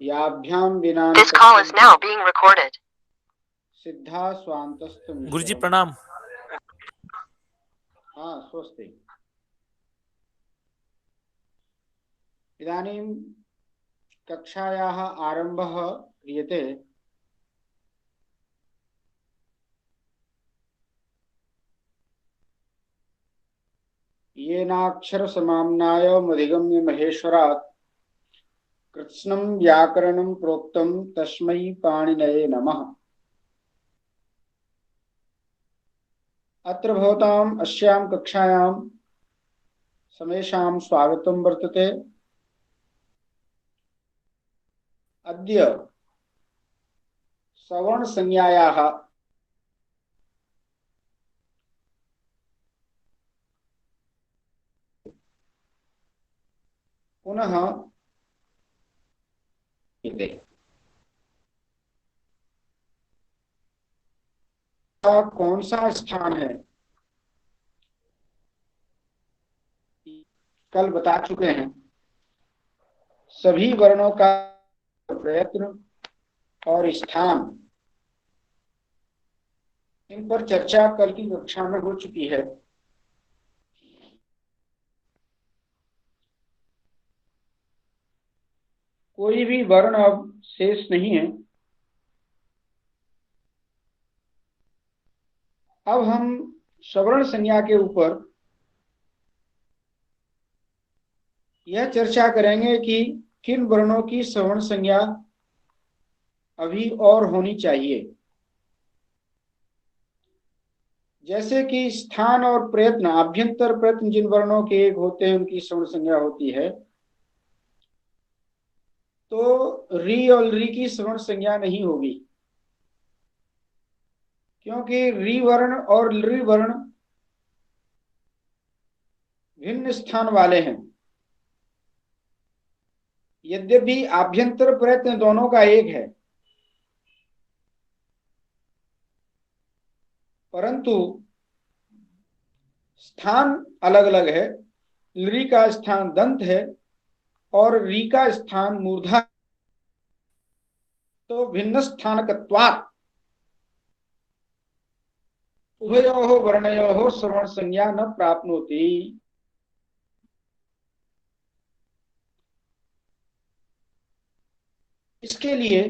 याभ्यां विना This call is now being recorded. सिद्धा स्वांतस्तु गुरुजी प्रणाम। हाँ स्वस्ति। इदानीं कक्षायाः आरम्भः क्रियते। येनाक्षरसमाम्नाय मधिगम्य महेश्वरात् कृत्स्नं व्याकरणं प्रोक्तं तस्मै पाणिनये नमः। अत्र भवताम् अस्यां कक्षायां समेषां स्वागतं वर्तते। अद्य सवर्णसंज्ञायाः पुनः कौन सा स्थान है कल बता चुके हैं। सभी वर्णों का प्रयत्न और स्थान, इन पर चर्चा कल की कक्षा में हो चुकी है। कोई भी वर्ण अब शेष नहीं है। अब हम सवर्ण संज्ञा के ऊपर यह चर्चा करेंगे कि किन वर्णों की सवर्ण संज्ञा अभी और होनी चाहिए। जैसे कि स्थान और प्रयत्न, आभ्यंतर प्रयत्न जिन वर्णों के एक होते हैं उनकी सवर्ण संज्ञा होती है, तो री और री की सवर्ण संज्ञा नहीं होगी, क्योंकि री वर्ण और ली वर्ण भिन्न स्थान वाले हैं। यद्यपि आभ्यंतर प्रयत्न दोनों का एक है, परंतु स्थान अलग अलग है। ली का स्थान दंत है और री का स्थान मूर्धा, तो भिन्न स्थानकत्वात् उभयोः वर्णयोः सवर्ण संज्ञा न प्राप्नोति। इसके लिए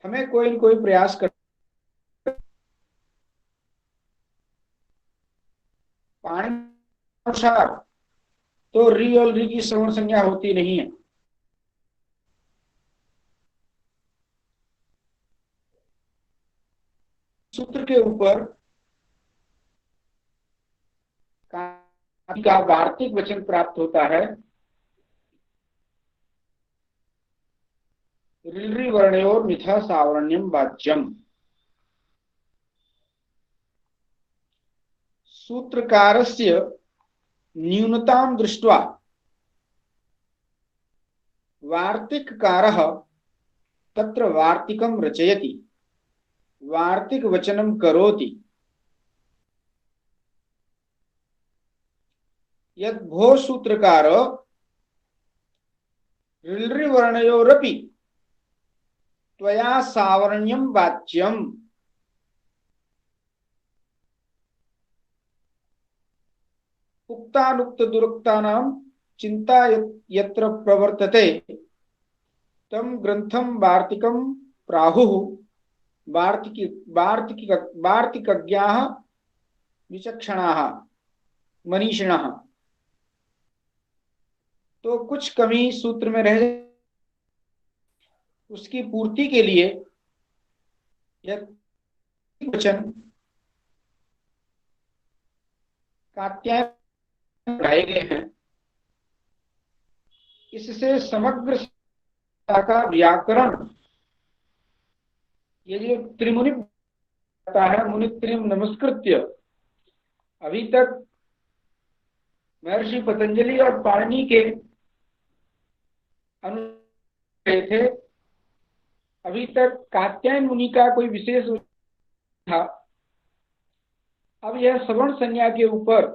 हमें कोई न कोई प्रयास कर, पाणिनि अनुसार तो री और री की सवर्ण संज्ञा होती नहीं है। सूत्र के ऊपर का वार्तिक वचन प्राप्त होता है। ऋलृ वर्णयोर मिथा सावर्ण्यम वाच्यम। सूत्रकारस्य न्यूनतां दृष्ट्वा वार्तिककारः तत्र वार्तिकं रचयति, वार्तिक वचनं करोति। यद् भो सूत्रकार ऋलृ वर्णयोरपि त्वया सावर्ण्यं वाच्यम्। उक्तानुक्त दुरुक्तानां चिंता यत्र प्रवर्तते तम ग्रंथम वार्तिकं प्राहुः वार्तिकज्ञाः विचक्षणाः मनीषिणः। तो कुछ कमी सूत्र में रह, उसकी पूर्ति के लिए यह वचन कात्यायन पढ़ाए गए हैं। इससे समग्र का व्याकरण, ये जो त्रिमुनि है, मुनि त्रिम नमस्कृत्य, अभी तक महर्षि पतंजलि और पाणिनि के अनुसार थे। अभी तक कात्यायन मुनि का कोई विशेष था। अब यह सवर्ण संज्ञा के ऊपर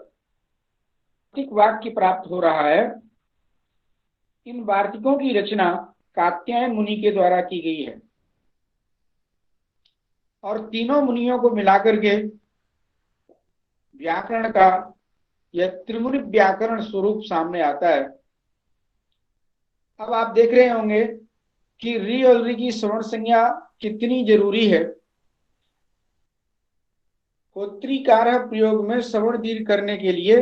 वाक्य प्राप्त हो रहा है। इन वार्तिकों की रचना कात्यायन मुनि के द्वारा की गई है और तीनों मुनियों को मिलाकर के व्याकरण का यह त्रिमुनि व्याकरण स्वरूप सामने आता है। अब आप देख रहे होंगे कि री और री की श्रवण संज्ञा कितनी जरूरी है। होत्रिकार प्रयोग में श्रवण दीर्घ करने के लिए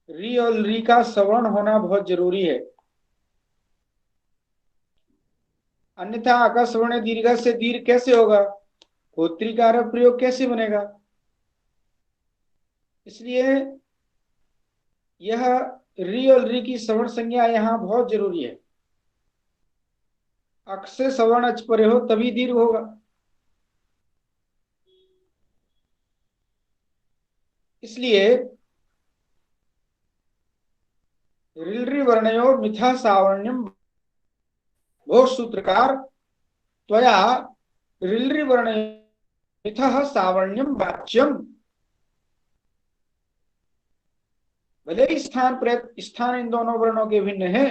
री और री का श्रवण होना बहुत जरूरी है, अन्यथा आकाशवर्ण दीर्घ से दीर्घ कैसे होगा, होत्रिकार प्रयोग कैसे बनेगा। इसलिए यह री और री की श्रवण संज्ञा यहां बहुत जरूरी है। अक्ष से श्रवण अच परे हो तभी दीर्घ होगा। इसलिए ऋलृ वर्णयो मिथा सावर्ण्यम भो सूत्रकार त्वया ऋलृ वर्णयो मिथा सावर्ण्यम वाच्यम। भले ही स्थान इन दोनों वर्णों के भिन्न है,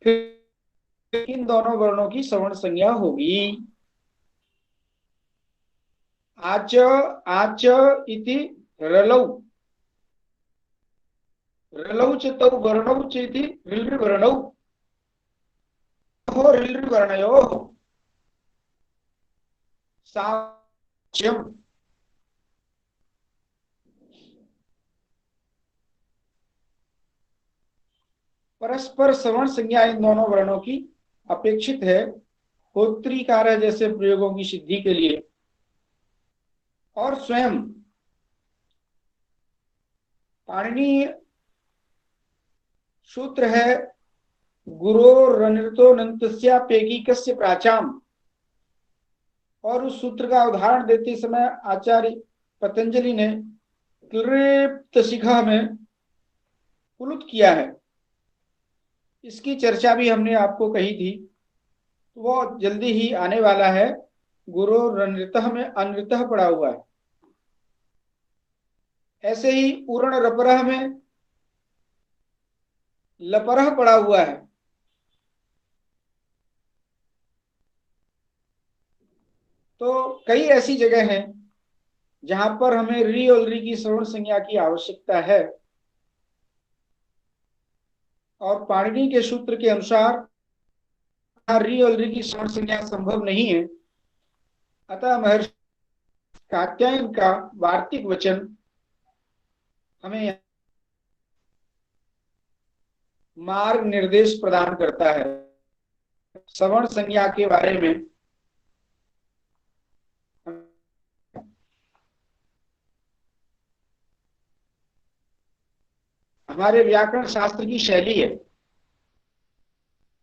फिर इन दोनों वर्णों की श्रवण संज्ञा होगी। आच आच इति रलौ रलौ च तौ वर्णौ च इति ऋलृ वर्णौ हो ऋलृ वर्णयोः साच्यम। परस्पर श्रवण संज्ञा इन दोनों वर्णों की अपेक्षित है होत्रिकार जैसे प्रयोगों की सिद्धि के लिए। और स्वयं पाणिनीय सूत्र है गुरोरनिर्तो नन्तस्याप्येकीकस्य प्राचाम, और उस सूत्र का उदाहरण देते समय आचार्य पतंजलि ने क्लिप्त शिखा में पुलुत किया है। इसकी चर्चा भी हमने आपको कही थी, वो जल्दी ही आने वाला है। गुरोरनृतः में अनृतः पड़ा हुआ है। ऐसे ही पूर्ण रपरह में लपरह पड़ा हुआ है। तो कई ऐसी जगह हैं जहां पर हमें री और री की श्रवण संज्ञा की आवश्यकता है, और पाणिनि के सूत्र के अनुसार री और री की श्रवण संज्ञा संभव नहीं है। अतः महर्षि कात्यायन का वार्तिक वचन हमें मार्ग निर्देश प्रदान करता है श्रवण संज्ञा के बारे में। हमारे व्याकरण शास्त्र की शैली है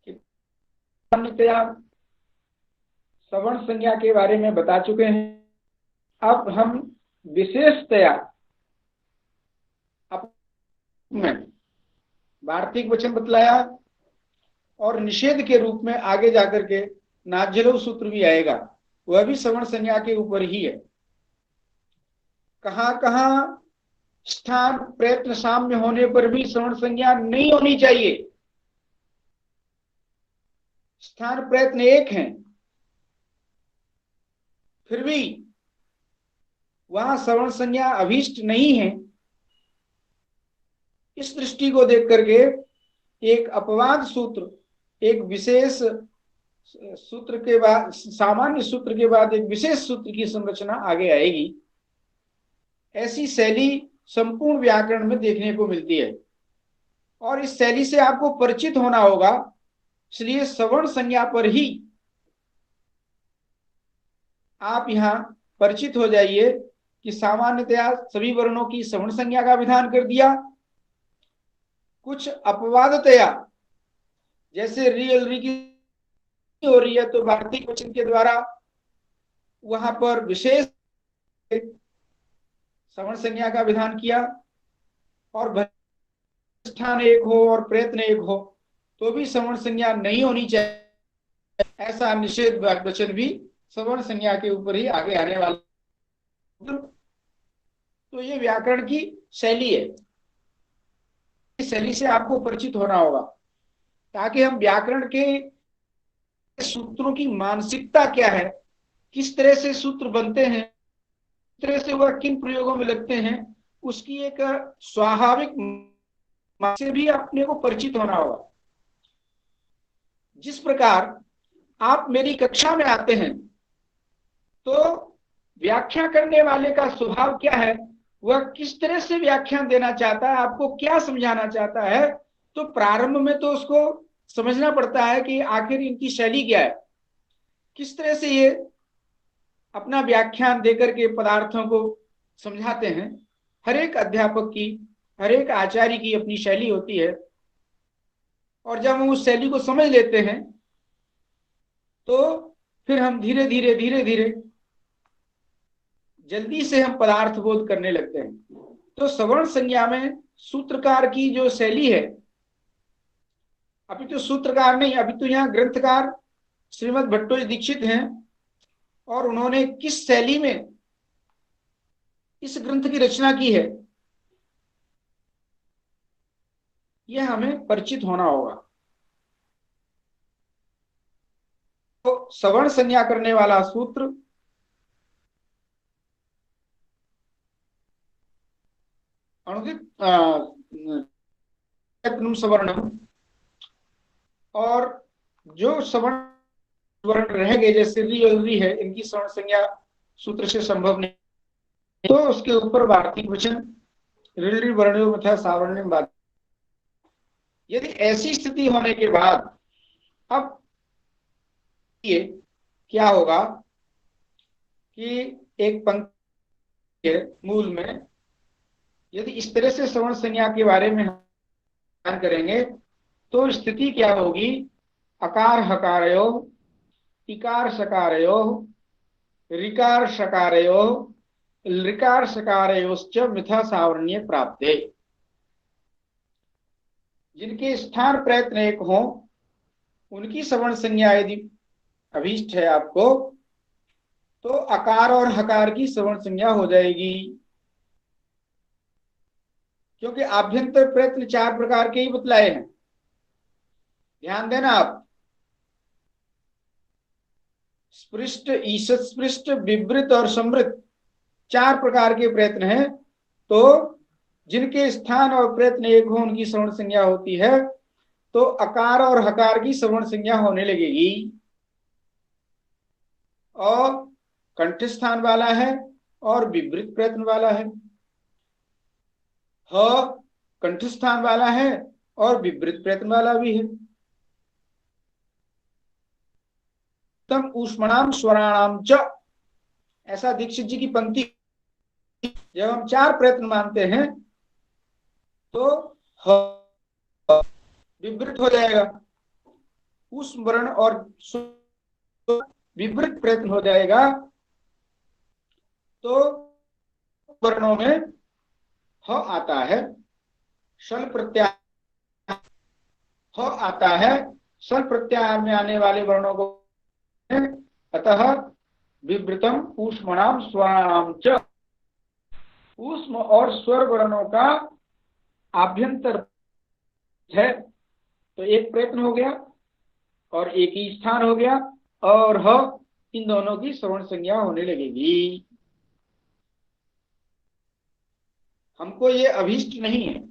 कि सामान्यतया श्रवण संज्ञा के बारे में बता चुके हैं। अब हम विशेषतया में वार्तिक वचन बतलाया और निषेध के रूप में आगे जाकर के नाज्यलव सूत्र भी आएगा, वह भी श्रवण संज्ञा के ऊपर ही है। कहां कहां स्थान प्रयत्न साम्य होने पर भी श्रवण संज्ञा नहीं होनी चाहिए। स्थान प्रयत्न एक है, फिर भी वहां श्रवण संज्ञा अभीष्ट नहीं है। इस दृष्टि को देख करके एक अपवाद सूत्र, एक विशेष सूत्र के बाद, सामान्य सूत्र के बाद एक विशेष सूत्र की संरचना आगे आएगी। ऐसी शैली संपूर्ण व्याकरण में देखने को मिलती है और इस शैली से आपको परिचित होना होगा। इसलिए श्रवण संज्ञा पर ही आप यहां परिचित हो जाइए कि सामान्यतया सभी वर्णों की श्रवण संज्ञा का विधान कर दिया। कुछ अपवादतया जैसे रियल री की हो रही है तो वार्तिक वचन के द्वारा वहां पर विशेष श्रवण संज्ञा का विधान किया, और स्थान एक हो और प्रयत्न एक हो तो भी श्रवण संज्ञा नहीं होनी चाहिए, ऐसा निषेध वचन भी श्रवण संज्ञा के ऊपर ही आगे आने वाला। तो ये व्याकरण की शैली है, इस शैली से आपको परिचित होना होगा। ताकि हम व्याकरण के सूत्रों की मानसिकता क्या है, किस तरह से सूत्र बनते हैं, किस तरह से वह किन प्रयोगों में लगते हैं, उसकी एक स्वाभाविक से भी अपने को परिचित होना होगा। जिस प्रकार आप मेरी कक्षा में आते हैं तो व्याख्या करने वाले का स्वभाव क्या है, वह किस तरह से व्याख्यान देना चाहता है, आपको क्या समझाना चाहता है, तो प्रारंभ में तो उसको समझना पड़ता है कि आखिर इनकी शैली क्या है, किस तरह से ये अपना व्याख्यान देकर के पदार्थों को समझाते हैं। हर एक अध्यापक की, हर एक आचार्य की अपनी शैली होती है, और जब हम उस शैली को समझ लेते हैं तो फिर हम धीरे धीरे धीरे धीरे जल्दी से हम पदार्थ बोध करने लगते हैं। तो सवर्ण संज्ञा में सूत्रकार की जो शैली है, अभी तो सूत्रकार नहीं, अभी तो यहाँ ग्रंथकार श्रीमद् भट्टोजी दीक्षित हैं, और उन्होंने किस शैली में इस ग्रंथ की रचना की है यह हमें परिचित होना होगा। तो सवर्ण संज्ञा करने वाला सूत्र अनुदित सवर्णम, और जो सवर्ण वर्ण रह गए जैसे री और री है, इनकी सवर्ण संज्ञा सूत्र से संभव नहीं, तो उसके ऊपर वार्तिक वचन ऋण वर्णो तथा सावर्ण्यम बात। यदि ऐसी स्थिति होने के बाद अब ये क्या होगा कि एक पंक्ति के मूल में यदि इस तरह से सवर्ण संज्ञा के बारे में ध्यान करेंगे तो स्थिति क्या होगी, अकार हकारयो, इकार सकारयो, ऋकार शकारयो, लृकार शकारयोश्च मिथा सावर्ण्य प्राप्ते। जिनके स्थान प्रयत्न एक हो उनकी सवर्ण संज्ञा यदि अभीष्ट है आपको, तो अकार और हकार की सवर्ण संज्ञा हो जाएगी, क्योंकि आभ्यंतर प्रयत्न चार प्रकार के ही बतलाए हैं। ध्यान देना आप, स्पृष्ट, ईषत स्पृष्ट, विवृत और समृत, चार प्रकार के प्रयत्न हैं। तो जिनके स्थान और प्रयत्न एक हो उनकी सवर्ण संज्ञा होती है, तो अकार और हकार की सवर्ण संज्ञा होने लगेगी। और कंठ स्थान वाला है और विवृत प्रयत्न वाला है, ह कंठ स्थान वाला है और विवृत प्रयत्न वाला भी है। तम ऊष्मणाम स्वराणाम च, ऐसा दीक्षित जी की पंक्ति। जब हम चार प्रयत्न मानते हैं तो ह विवृत हो जाएगा, ऊष्म वर्ण और विवृत प्रयत्न हो जाएगा, तो वर्णों में ह आता है, सल प्रत्याहार ह आता है, सल प्रत्याहार में आने वाले वर्णों को, अतः विवृतम ऊष्मणाम स्वराणाम च, ऊष्म और स्वर वर्णों का आभ्यंतर है, तो एक प्रयत्न हो गया और एक ही स्थान हो गया, और ह इन दोनों की सवर्ण संज्ञा होने लगेगी। हमको ये अभीष्ट नहीं है,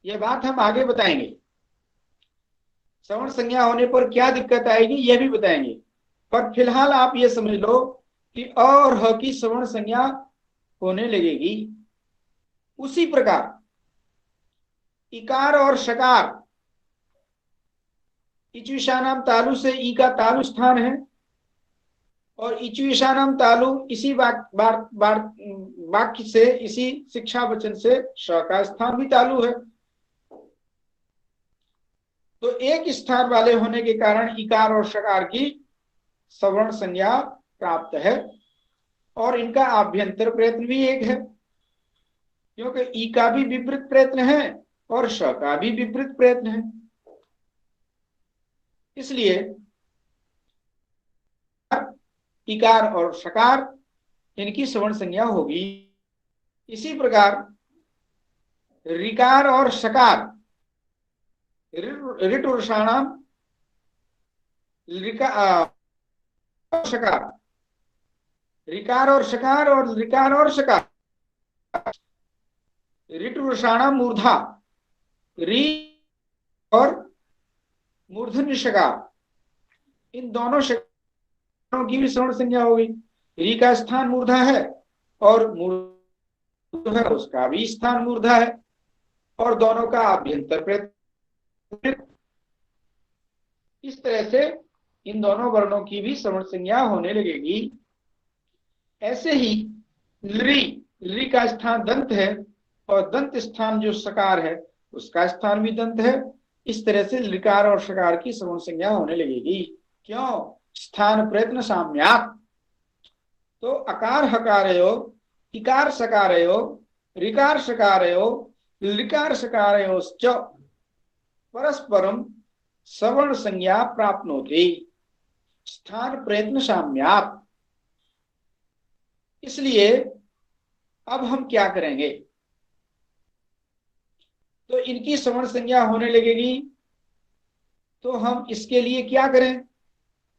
ये बात हम आगे बताएंगे। सवर्ण संज्ञा होने पर क्या दिक्कत आएगी ये भी बताएंगे, पर फिलहाल आप ये समझ लो कि और ह की सवर्ण संज्ञा होने लगेगी। उसी प्रकार इकार और शकार, इचविशानाम तालु से ई का तालु स्थान है, और इचविशानाम तालु इसी वाक्य से, इसी शिक्षा वचन से श का स्थान भी तालु है। तो एक स्थान वाले होने के कारण इकार और शकार की सवर्ण संज्ञा प्राप्त है, और इनका आभ्यंतर प्रयत्न भी एक है, क्योंकि ई का भी विपरीत प्रयत्न है और श का भी विपरीत प्रयत्न है। इसलिए इकार और शकार इनकी सवर्ण संज्ञा होगी। इसी प्रकार ऋकार और शकार ऋटुषाणाम शकार, रिकार और शकार और रिकार और शकार, ऋटुषाणाम मूर्धा, री और मूर्धन्य शकार, इन दोनों शकारों की भी श्रवण संज्ञा होगी। री का स्थान मूर्धा है और मूर्ध है उसका भी स्थान मूर्धा है, और दोनों का आभ्यंतर प्रयत्न। इस तरह से इन दोनों वर्णों की भी श्रवण संज्ञा होने लगेगी। ऐसे ही ली का स्थान दंत है और दंत स्थान जो सकार है उसका स्थान भी दंत है। इस तरह से लिकार और शकार की श्रवण संज्ञा होने लगेगी। क्यों? स्थान प्रयत्न साम्यात्। तो अकार हकारयो, इकार सकारयो, ऋकार शकारयो, लिकार शकारयोश्च परस्परम श्रवण संज्ञा प्राप्नोति स्थान प्रयत्न साम्यात्। इसलिए अब हम क्या करेंगे? तो इनकी श्रवण संज्ञा होने लगेगी। तो हम इसके लिए क्या करें?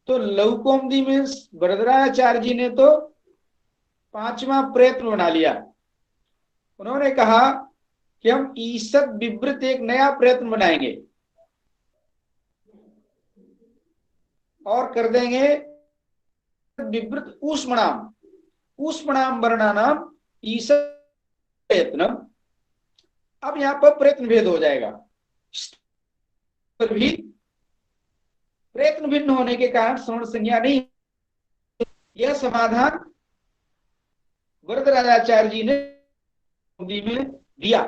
तो लघु कौमुदी में वरदराचार्य जी ने तो 5वां प्रयत्न बना लिया। उन्होंने कहा कि हम ईसद विवृत एक नया प्रयत्न बनाएंगे और कर देंगे विवृत ऊष्मणाम वर्णानाम ईसद प्रयत्न। अब यहां पर प्रयत्न भेद हो जाएगा। भी प्रयत्न भिन्न होने के कारण श्रवण संज्ञा नहीं। यह समाधान वरदराजाचार्य जी ने में दिया।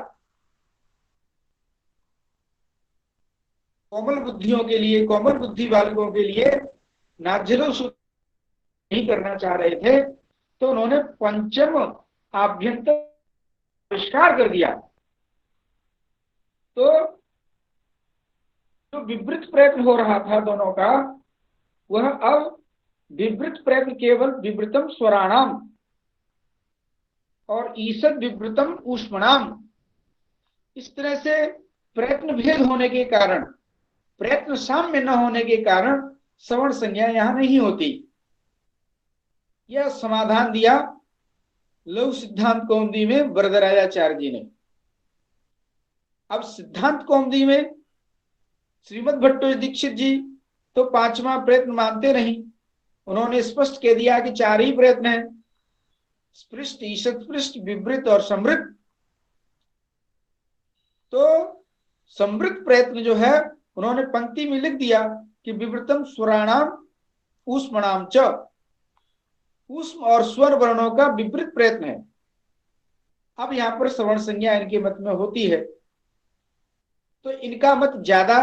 कोमल बुद्धियों के लिए, कोमल बुद्धि बालकों के लिए नाज्यलो सूत्र नहीं करना चाह रहे थे, तो उन्होंने पंचम आभ्यंतर आविष्कार कर दिया। तो जो विवृत प्रयत्न हो रहा था दोनों का, वह अब विवृत प्रयत्न केवल विवृतम स्वराणाम और ईसद विवृतम ऊष्मणाम, इस तरह से प्रयत्न भेद होने के कारण, प्रयत्न साम्य न होने के कारण श्रवण संज्ञा यहां नहीं होती। यह समाधान दिया लघु सिद्धांत कौमुदी में वरदराजाचार्य जी ने। अब सिद्धांत कौमुदी में श्रीमद् भट्टो दीक्षित जी तो 5वां प्रयत्न मानते नहीं। उन्होंने स्पष्ट कह दिया कि 4 ही प्रयत्न है, स्पृष्ट, ईशत स्पृष्ट, विवृत और समृद्ध। तो समृद्ध प्रयत्न जो है उन्होंने पंक्ति में लिख दिया कि विवृतम स्वराणाम ऊष्मणाम च, ऊष्म और स्वर वर्णों का विवृत प्रयत्न है। अब यहां पर श्रवण संज्ञा इनके मत में होती है, तो इनका मत ज्यादा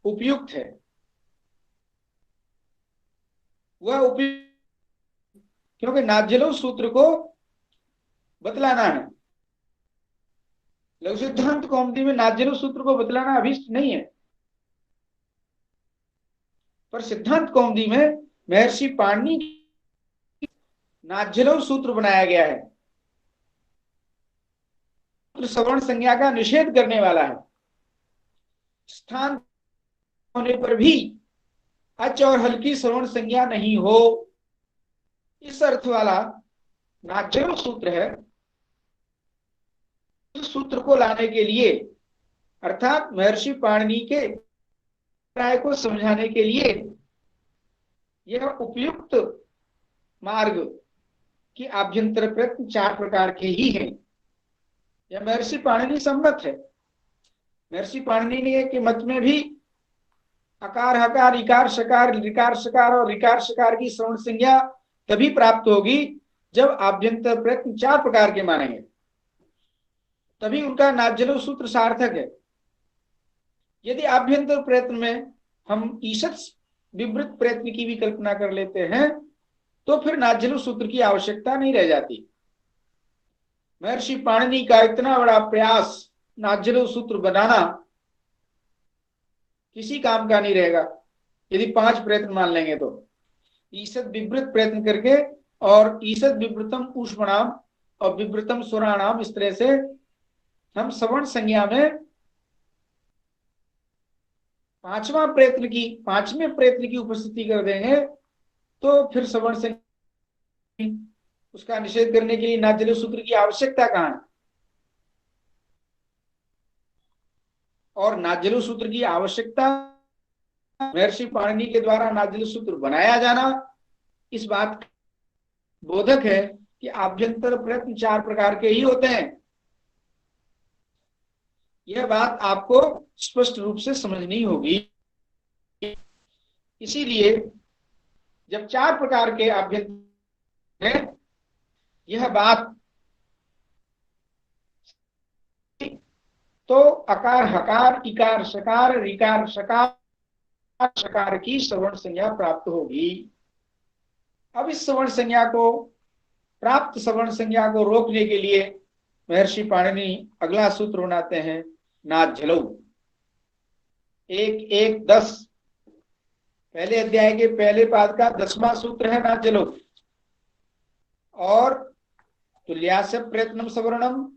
उपयुक्त है। वह उपयुक्त क्योंकि नाज्यलो सूत्र को बतलाना है। लघु सिद्धांत कौमुदी में नाज्यलो सूत्र को बतलाना अभीष्ट नहीं है, पर सिद्धांत कौमुदी में महर्षि पाणिनि नाज्यलो सूत्र बनाया गया है। श्रवण संज्ञा का निषेध करने वाला है। स्थान होने पर भी अच और हल्की श्रवण संज्ञा नहीं हो, इस अर्थ वाला नाज्यलो सूत्र है। इस सूत्र को लाने के लिए, अर्थात महर्षि पाणिनि के राय को समझाने के लिए, यह उपयुक्त मार्ग कि आभ्यंतर प्रयत्न 4 प्रकार के ही हैं। यह महर्षि पाणिनि सम्मत है। महर्षि पाणिनि के मत में भी अकार हकार इकार शकार ऋकार शकार और ऋकार शकार की श्रवण संज्ञा तभी प्राप्त होगी जब आभ्यंतर प्रयत्न 4 प्रकार के मानेंगे, तभी उनका नाज्यलो सूत्र सार्थक है। यदि आभ्यंतर प्रयत्न में हम ईशत विवृत प्रयत्न की भी कल्पना कर लेते हैं तो फिर नाज्यलो सूत्र की आवश्यकता नहीं रह जाती। महर्षि पाणिनि का इतना बड़ा प्रयास नाज्यलो सूत्र बनाना किसी काम का नहीं रहेगा यदि 5 प्रयत्न मान लेंगे तो। ईशत विवृत प्रयत्न करके और ईशत विवृतम ऊष्मणाम और विवृतम स्वराणाम, इस तरह से हम श्रवण संज्ञा में पांचवें प्रयत्न की उपस्थिति कर देंगे तो फिर सवर्ण संज्ञा उसका निषेध करने के लिए नाजल सूत्र की आवश्यकता कहां है। और नाजल सूत्र की आवश्यकता महर्षि पाणिनि के द्वारा नाजल सूत्र बनाया जाना इस बात बोधक है कि आभ्यंतर प्रयत्न 4 प्रकार के ही होते हैं। यह बात आपको स्पष्ट रूप से समझनी होगी। इसीलिए जब 4 प्रकार के आभ्यंतर हैं, यह बात तो अकार हकार इकार शकार ऋकार शकार शकार की सवर्ण संज्ञा प्राप्त होगी। अब इस सवर्ण संज्ञा को प्राप्त सवर्ण संज्ञा को रोकने के लिए महर्षि पाणिनि अगला सूत्र बनाते हैं नाझलौ। 1-1-10 पहले अध्याय के पहले पाद का 10वां सूत्र है नाझलौ। और तुल्यास्य प्रयत्नम सवर्णम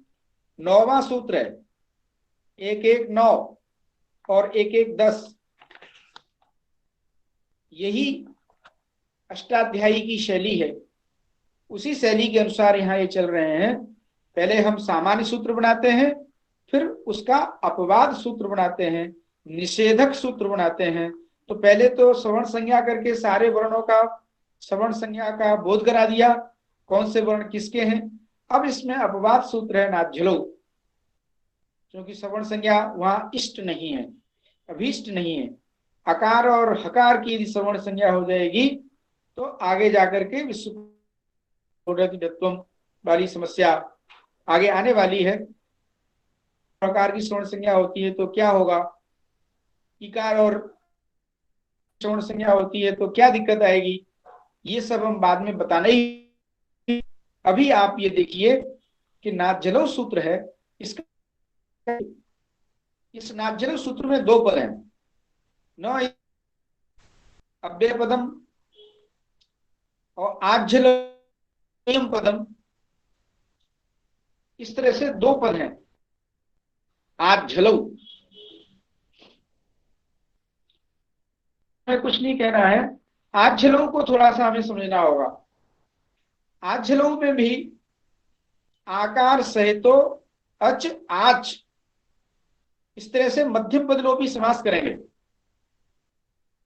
9वां सूत्र है 1-1-9 और 1-1-10। यही अष्टाध्यायी की शैली है। उसी शैली के अनुसार यहाँ ये चल रहे हैं। पहले हम सामान्य सूत्र बनाते हैं, फिर उसका अपवाद सूत्र बनाते हैं, निषेधक सूत्र बनाते हैं। तो पहले तो सवर्ण संज्ञा करके सारे वर्णों का सवर्ण संज्ञा का बोध करा दिया, कौन से वर्ण किसके हैं। अब इसमें अपवाद सूत्र है नाझलौ, क्योंकि सवर्ण संज्ञा वहां इष्ट नहीं है, अभीष्ट नहीं है। अकार और हकार की यदि सवर्ण संज्ञा हो जाएगी तो आगे जाकर के विश्व वाली समस्या आगे आने वाली है। प्रकार की सवर्ण संज्ञा होती है तो क्या होगा, इकार और सवर्ण संज्ञा होती है तो क्या दिक्कत आएगी, ये सब हम बाद में बताने ही। अभी आप ये देखिए कि नाझलौ सूत्र है, इसका इस नाझलौ सूत्र में 2 पद हैं, न अव्यय पदम और आझलम पदम। इस तरह से 2 पद हैं आझलौ। मैं कुछ नहीं कहना है, आझलौ को थोड़ा सा हमें समझना होगा। आझलौ में भी आकार सहितो अच आच, इस तरह से मध्यम पदलोपी समास करेंगे।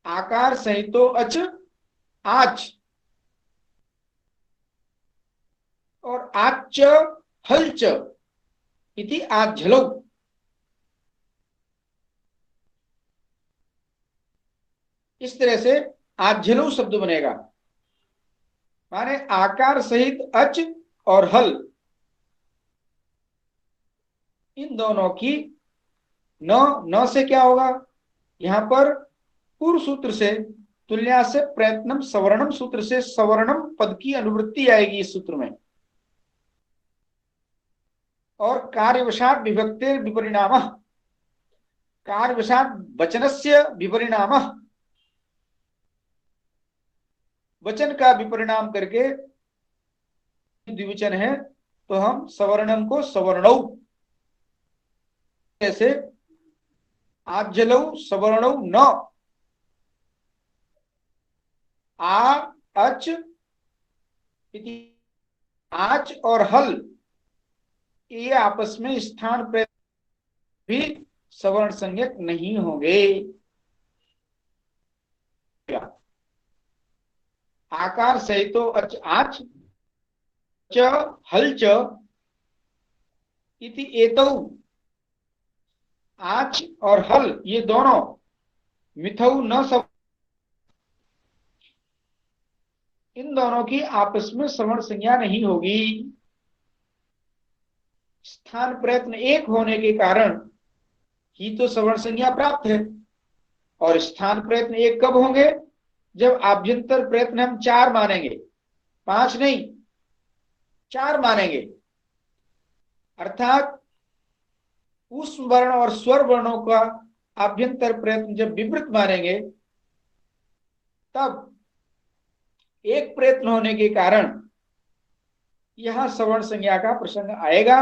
आकार सहितो अच आच और आच हलच इति आझलौ। इस तरह से आझलौ शब्द बनेगा, माने आकार सहित अच और हल इन दोनों की न से क्या होगा, यहां पर पूर्व सूत्र से तुल्या से प्रयत्नम सवर्णम सूत्र से सवर्णम पद की अनुवृत्ति आएगी इस सूत्र में। और कार्यवशात विभक्तिर विपरिणाम, कार्यवशात वचनस्य विपरिणाम, वचन का विपरिणाम करके द्विवचन है तो हम सवर्णम को सवर्णौ, जैसे आझलौ सवर्णौ न, आ अच इति आच और हल ये आपस में स्थान पर भी सवर्ण संज्ञक नहीं होंगे। आकार सहितो अच आच च हल च इति एतौ, आच और हल ये दोनों मिथौ न सब, इन दोनों की आपस में सवर्ण संज्ञा नहीं होगी। स्थान प्रयत्न एक होने के कारण ही तो सवर्ण संज्ञा प्राप्त है। और स्थान प्रयत्न एक कब होंगे, जब आभ्यंतर प्रयत्न हम 4 मानेंगे, 5 नहीं 4 मानेंगे। अर्थात उस वर्ण और स्वर वर्णों का आभ्यंतर प्रयत्न जब विवृत मानेंगे तब एक प्रयत्न होने के कारण यहां सवर्ण संज्ञा का प्रसंग आएगा।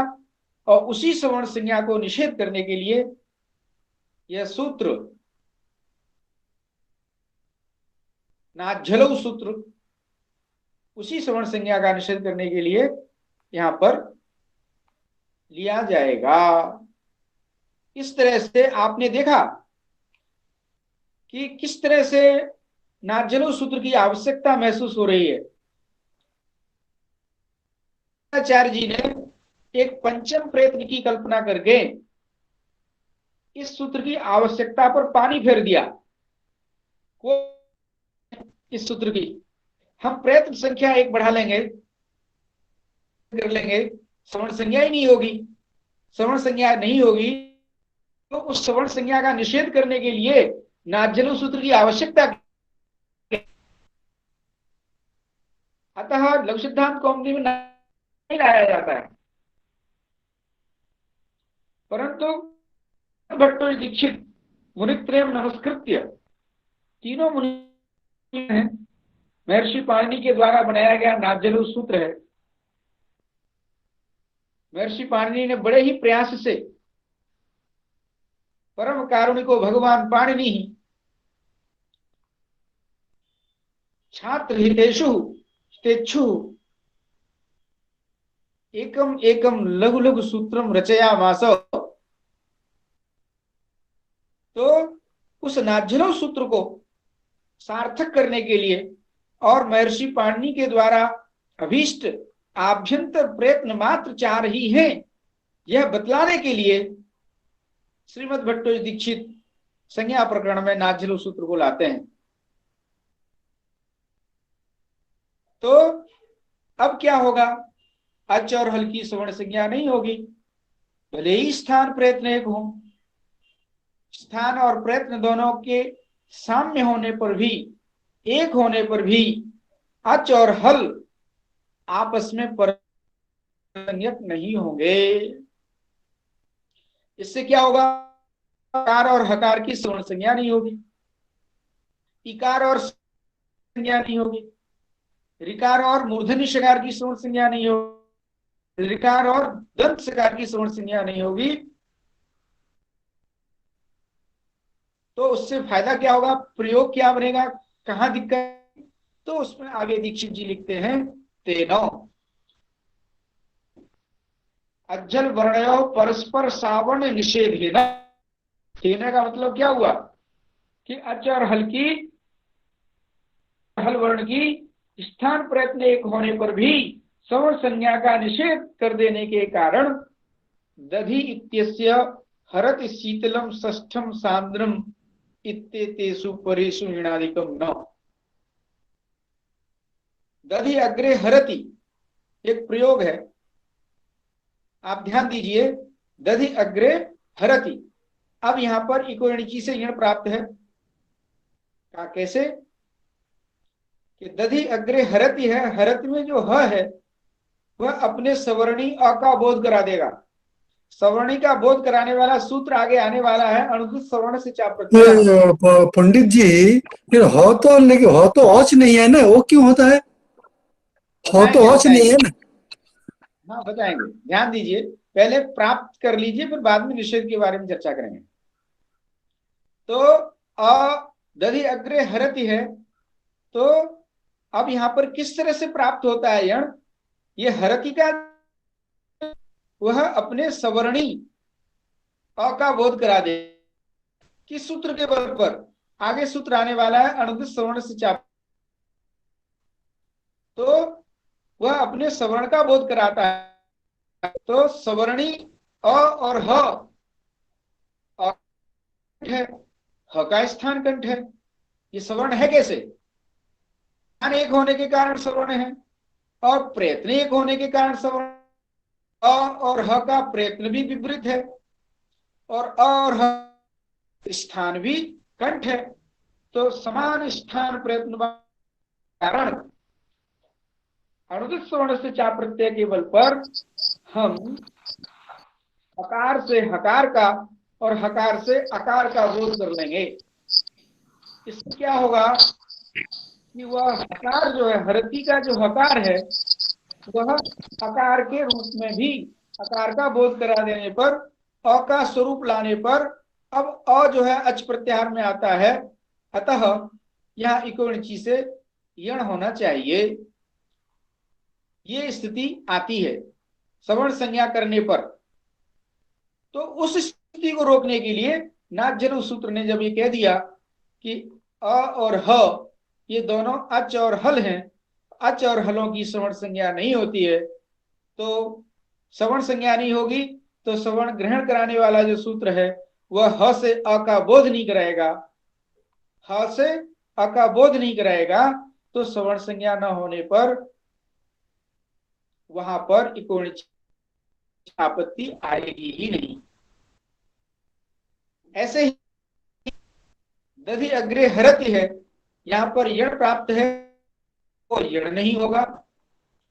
और उसी सवर्ण संज्ञा को निषेध करने के लिए यह सूत्र नाझलौ सूत्र, उसी सवर्ण संज्ञा का निषेध करने के लिए यहां पर लिया जाएगा। इस तरह से आपने देखा कि किस तरह से नाझलौ सूत्र की आवश्यकता महसूस हो रही है। आचार्य जी ने एक पंचम प्रयत्न की कल्पना करके इस सूत्र की आवश्यकता पर पानी फेर दिया। इस सूत्र की हम प्रयत्न संख्या 1 बढ़ा लेंगे, कर लेंगे, सवर्ण संज्ञा ही नहीं होगी। सवर्ण संज्ञा नहीं होगी तो उस सवर्ण संज्ञा का निषेध करने के लिए नाझलौ सूत्र की आवश्यकता। अतः लघु सिद्धांत कौमुदी में नहीं लाया जाता है, परंतु भट्टो दीक्षित मुनित्रयम् नमस्कृत्य, तीनों मुनि हैं, महर्षि पाणिनि के द्वारा बनाया गया नाझलौ सूत्र है। महर्षि पाणिनि ने बड़े ही प्रयास से परम कारुणिको भगवान पाणिनि छात्र हितेषु तेच्छु एकम एकम लघु लघु सूत्रम रचयामास। तो उस नाझलौ सूत्र को सार्थक करने के लिए और महर्षि पाणिनि के द्वारा अभीष्ट आभ्यंतर प्रयत्न मात्र 4 ही हैं, यह बतलाने के लिए श्रीमद् भट्टो दीक्षित संज्ञा प्रकरण में नाझलौ सूत्र को लाते हैं। तो अब क्या होगा, अच और हल की सवर्ण संज्ञा नहीं होगी, भले ही स्थान प्रयत्न एक हो। स्थान और प्रयत्न दोनों के साम्य होने पर भी, एक होने पर भी अच और हल आपस में परसंज्ञक नहीं होंगे। इससे क्या होगा, कार और हकार की सवर्ण संज्ञा नहीं होगी, इकार और संज्ञा नहीं होगी, ऋकार और मूर्धन्य षकार की सवर्ण संज्ञा नहीं होगी, ऋकार और दंत षकार की सवर्ण संज्ञा नहीं होगी। तो उससे फायदा क्या होगा, प्रयोग क्या बनेगा, कहां दिक्कत। तो उसमें आगे दीक्षित जी लिखते हैं, तेनो अज्जल वर्णयो परस्पर सावर्ण निषेधेन। तेना का मतलब क्या हुआ कि अच और हल की, हल वर्ण की स्थान प्रयत्न एक होने पर भी सवर्ण संज्ञा का निषेध कर देने के कारण दधि इत्यस्य हरत शीतलम षष्ठम सांद्रम इत्येतेषु परेषु ऋणादिकम न। दधि अग्रे हरति एक प्रयोग है, आप ध्यान दीजिए, दधि अग्रे हरति। अब यहां पर इको ऋणिकी से ऋण प्राप्त है। कहा कैसे कि दधि अग्रे हरति है, हरति में जो ह है वह अपने सवर्णी अ का बोध करा देगा। सवर्णी का बोध कराने वाला सूत्र आगे आने वाला है, अनुदित सवर्ण से चाप प्रत्यय। पंडित जी, फिर हो तो, लेकिन हो तो औच नहीं है ना, वो क्यों होता है? हो तो औच नहीं है ना। हाँ बताएंगे, ध्यान दीजिए, पहले प्राप्त कर लीजिए, फिर बाद में निषेध के बारे में चर्चा करेंगे। तो अ दधि अग्रे हरति है, तो अब यहां पर किस तरह से प्राप्त होता है यण, ये हरति का वह अपने सवर्णी अ का बोध करा दे। किस सूत्र के बल पर, आगे सूत्र आने वाला है अनुदित सवर्ण से चाप। तो वह अपने सवर्ण का बोध कराता है। तो सवर्णी अ और ह है, ह का स्थान कंठ है, ये सवर्ण है कैसे, स्थान एक होने के कारण सवर्ण है और प्रयत्न एक होने के कारण सवर्ण। अ और ह का प्रयत्न भी विपरीत है और अ और ह स्थान भी कंठ है। तो समान स्थान प्रयत्न कारण अनुदित सवर्ण से चाप प्रत्यय के बल पर हम अकार से हकार का और हकार से अकार का बोध कर लेंगे। इससे क्या होगा कि वह हकार जो है, हरति का जो हकार है, वह अकार के रूप में भी अकार का बोध करा देने पर, अ का स्वरूप लाने पर अब अ जो है अच प्रत्याहार में आता है। अतः यहाँ इको णिची से यण होना चाहिए। ये स्थिति आती है सवर्ण संज्ञा करने पर। तो उस स्थिति को रोकने के लिए नाथ सूत्र ने जब ये कह दिया कि अ और ह ये दोनों अच और हल हैं, अच और हलों की सवर्ण संज्ञा नहीं होती है, तो सवर्ण संज्ञा नहीं होगी तो सवर्ण ग्रहण कराने वाला जो सूत्र है वह ह से अ का बोध नहीं कराएगा, ह से अ का बोध नहीं कराएगा, तो सवर्ण संज्ञा न होने पर वहां पर इको णिच आपत्ति आएगी ही नहीं। ऐसे ही दधि अग्रे हरति है, यहां पर यण प्राप्त है और यण नहीं होगा।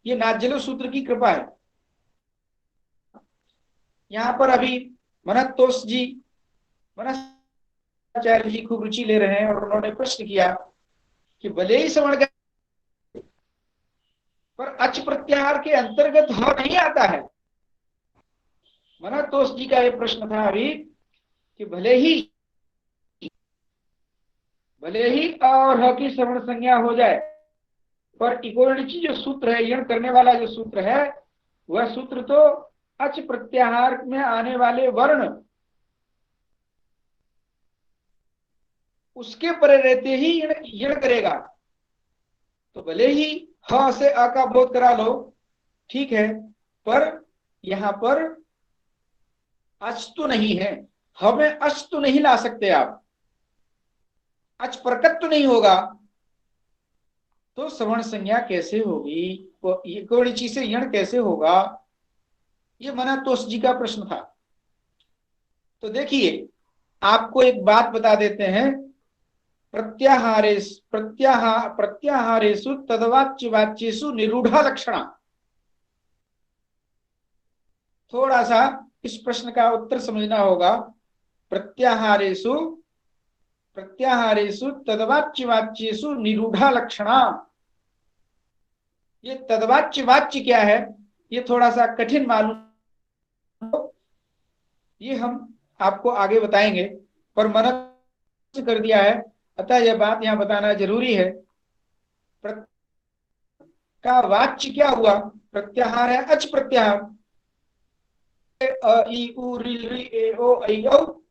ये नाज्जलो सूत्र की कृपा है। यहां पर अभी मनतोष जी, मनसाचार्य जी खूब रुचि ले रहे हैं और उन्होंने प्रश्न किया कि भले ही सवर्ण पर अच प्रत्याहार के अंतर्गत ह नहीं आता है। मनतोष जी का यह प्रश्न था अभी कि भले ही अ और ह की सवर्ण संज्ञा हो जाए, पर इको णिची जो सूत्र है, यण करने वाला जो सूत्र है, वह सूत्र तो अच प्रत्याहार में आने वाले वर्ण उसके परे रहते ही यण करेगा। तो भले ही ह से अ का बोध करा लो, ठीक है, पर यहां पर अच तो नहीं है, हमें अच तो नहीं ला सकते आप, अच प्रकट तो नहीं होगा, तो सवर्ण संज्ञा कैसे होगी, इको णिची से यण कैसे होगा? ये मनतोष जी का प्रश्न था। तो देखिए, आपको एक बात बता देते हैं, प्रत्याहारेषु तदवाच्य वाच्येषु निरूढ़ा लक्षणा। थोड़ा सा इस प्रश्न का उत्तर समझना होगा। प्रत्याहारेषु तदवाच्य वाच्येषु निरूढ़ा लक्षणा। ये तदवाच्य वाच्य क्या है, ये थोड़ा सा कठिन मालूम, ये हम आपको आगे बताएंगे, पर मन कर दिया है, अतः यह बात यहां बताना जरूरी है। का वाच्य क्या हुआ? प्रत्याहार है अच प्रत्याहार, अ ई उ रि रि ए ओ ऐ औ,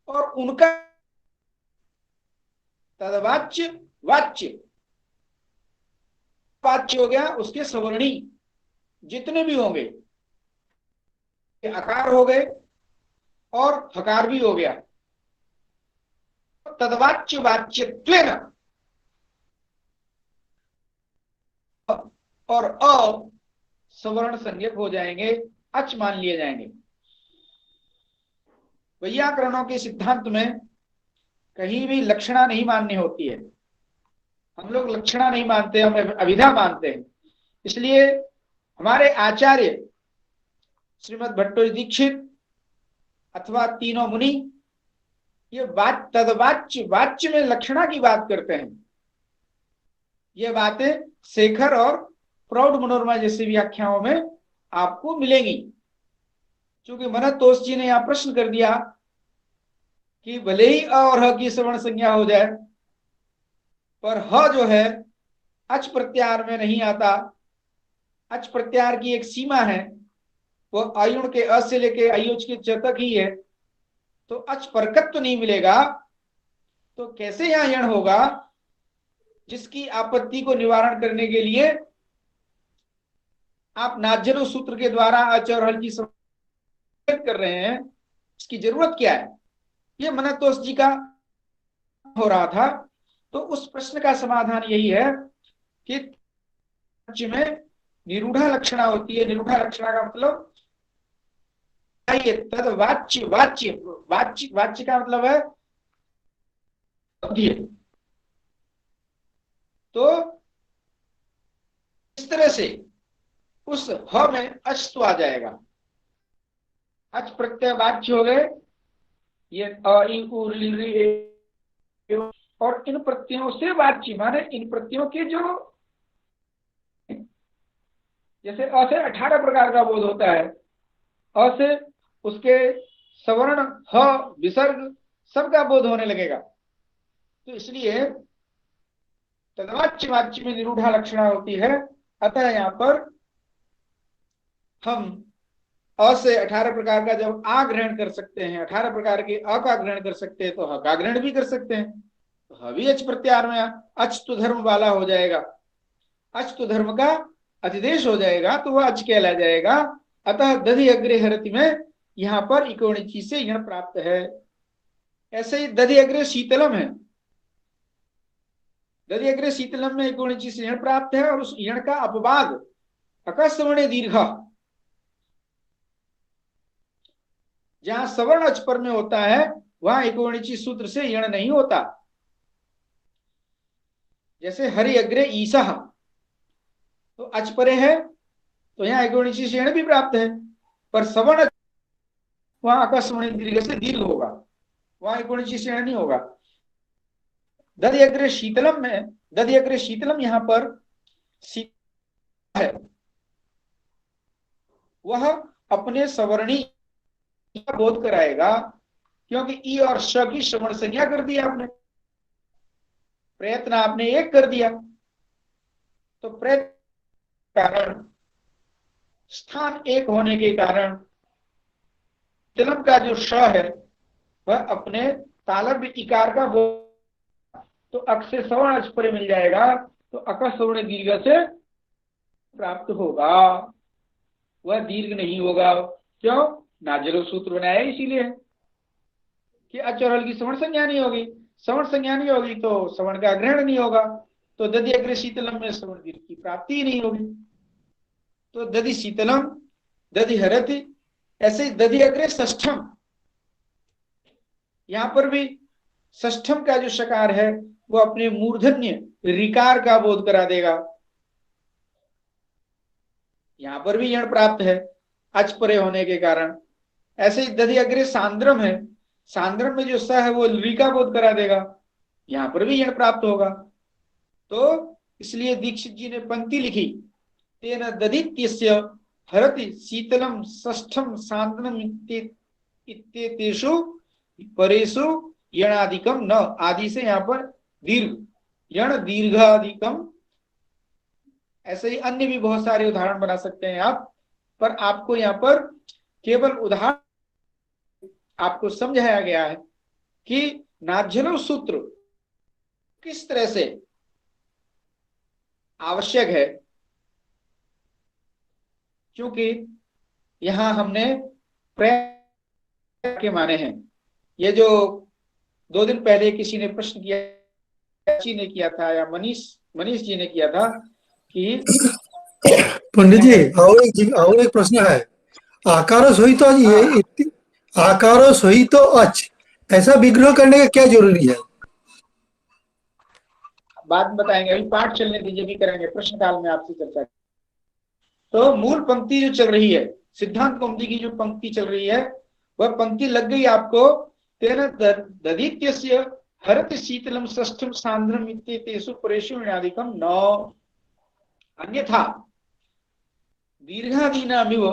और उनका तदवाच्य वाच्य वाच्य हो गया, उसके सवर्णी जितने भी होंगे, अकार हो गए और हकार भी हो गया, तदवाच्य वाच्यत्वेन और अ सवर्ण संज्ञक हो जाएंगे, अच मान लिए जाएंगे। वैयाकरणों के सिद्धांत में कहीं भी लक्षणा नहीं माननी होती है। हम लोग लक्षणा नहीं मानते, हम अभिधा मानते हैं। इसलिए हमारे आचार्य श्रीमद् भट्टो दीक्षित अथवा तीनों मुनि ये तदवाच्य वाच्य में लक्षणा की बात करते हैं। ये बातें शेखर और प्रौढ़ मनोरमा जैसी व्याख्याओं में आपको मिलेंगी। क्योंकि मनतोष जी ने यहां प्रश्न कर दिया कि भले ही अ और ह की सवर्ण संज्ञा हो जाए, पर ह जो है अच प्रत्याहार में नहीं आता। अच प्रत्याहार की एक सीमा है, वो आयुण के अ से लेके आयुच के च तक ही है, तो अच परकत तो नहीं मिलेगा। तो कैसे यहां यण होगा? जिसकी आपत्ति को निवारण करने के लिए आप नाज्जरो सूत्र के द्वारा अच और हल की कर रहे हैं, इसकी जरूरत क्या है? ये मनतोष जी का हो रहा था। तो उस प्रश्न का समाधान यही है कि में निरूढ़ा लक्षणा होती है। निरूढ़ा लक्षणा का मतलब तद वाच्य वाच्य वाच्य वाच्य का मतलब है तो इस तरह से उस ह में अच तो आ जाएगा। अच प्रत्यय वाच्य हो गए, ये अ ई उ रि रि ए, और इन प्रत्ययों से वाच्य माने इन प्रत्ययों के जो, जैसे अ से 18 प्रकार का बोध होता है, अ से उसके सवर्ण ह विसर्ग सबका बोध होने लगेगा। तो इसलिए तद्वाच्य वाच्य में निरूढ़ा लक्षणा होती है। अतः यहाँ पर हम अ से 18 प्रकार का जब आ ग्रहण कर सकते हैं, 18 प्रकार के अ का ग्रहण कर सकते हैं, तो ह का ग्रहण भी कर सकते हैं। तो ह भी अच प्रत्यार में अच तो धर्म वाला हो जाएगा, अच तो धर्म का अतिदेश हो जाएगा, तो वह अच कहला जाएगा। अतः दधि अग्रे हरति में यहाँ पर इकोणिची से यण प्राप्त है। ऐसे ही दधि अग्रे शीतलम है, दधि अग्रे शीतलम में इकोणिची से यण प्राप्त है, और उस यण का अपवाद अकस्वणे दीर्घ, जहां सवर्ण अच पर में होता है वहां इकोणिची सूत्र से यण नहीं होता। जैसे हरि अग्रे ईसा, तो अच परे है तो यहाँ इकोणिची से यण भी प्राप्त है, पर सवर्ण वहां अकस्वणे दीर्घ से दीर्घ होगा, वहां इकोणिची से यण नहीं होगा। दधि अग्रे शीतलम में, दधि अग्रे शीतलम यहाँ पर शीतल है, वह अपने सवर्णी का बोध कराएगा, क्योंकि ई और श की श्रवण संज्ञा कर दी आपने, प्रयत्न आपने एक कर दिया, तो प्रयत्न कारण स्थान एक होने के कारण तिलम का जो श है वह अपने तालव्य इकार का बोध, तो अक से सवर्ण अच परे मिल जाएगा, तो अकस्वर्ण दीर्घ से प्राप्त होगा, वह दीर्घ नहीं होगा। क्यों? नाजलो सूत्र बनाया इसीलिए कि अच और हल की सवर्ण संज्ञा नहीं होगी, सवर्ण संज्ञा नहीं होगी तो सवर्ण का ग्रहण नहीं होगा, तो दधि अग्रे शीतलम में सवर्ण दीर्घ की प्राप्ति ही नहीं होगी। तो दधि शीतलम, दधि हरति, ऐसे ही दधि अग्रे षष्ठम, यहां पर भी षष्ठम का जो शकार है वो अपने मूर्धन्य रिकार का बोध करा देगा, यहां पर भी यण प्राप्त है अच परे होने के कारण। ऐसे ही दधि अग्रे सांद्रम है, सांद्रम में जो स है वो ली का बोध करा देगा, यहां पर भी यण प्राप्त होगा। तो इसलिए दीक्षित जी ने पंक्ति लिखी, तेन दधित्यस्य हरति शीतलम षष्ठम सांद्रम इत्येतेषु परेषु यणादिकम न, आदि से यहाँ पर दीर्घ, यण दीर्घादिकम। ऐसे ही अन्य भी बहुत सारे उदाहरण बना सकते हैं आप, पर आपको यहाँ पर केवल उदाहरण आपको समझाया गया है कि नाझलो सूत्र किस तरह से आवश्यक है, क्योंकि यहां हमने प्रयत्न के माने हैं। ये जो 2 दिन पहले किसी ने प्रश्न किया, जी ने किया था या मनीष जी ने किया था कि पंडित जी और एक प्रश्न है, आकारो सहित ये आकारो सहित अच, ऐसा विग्रह करने का क्या जरूरी है? बाद में बताएंगे, अभी पाठ चलने दीजिए, भी करेंगे प्रश्न काल में आपसे चर्चा। तो मूल पंक्ति जो चल रही है, सिद्धांत कौमुदी की जो पंक्ति चल रही है, वह पंक्ति लग गई आपको, तेन दधित्यस्य हरति शीतलम षष्ठम सांद्रम इत्येतेषु परेषु यणादिकम न, अन्यथा दीर्घादीनामिव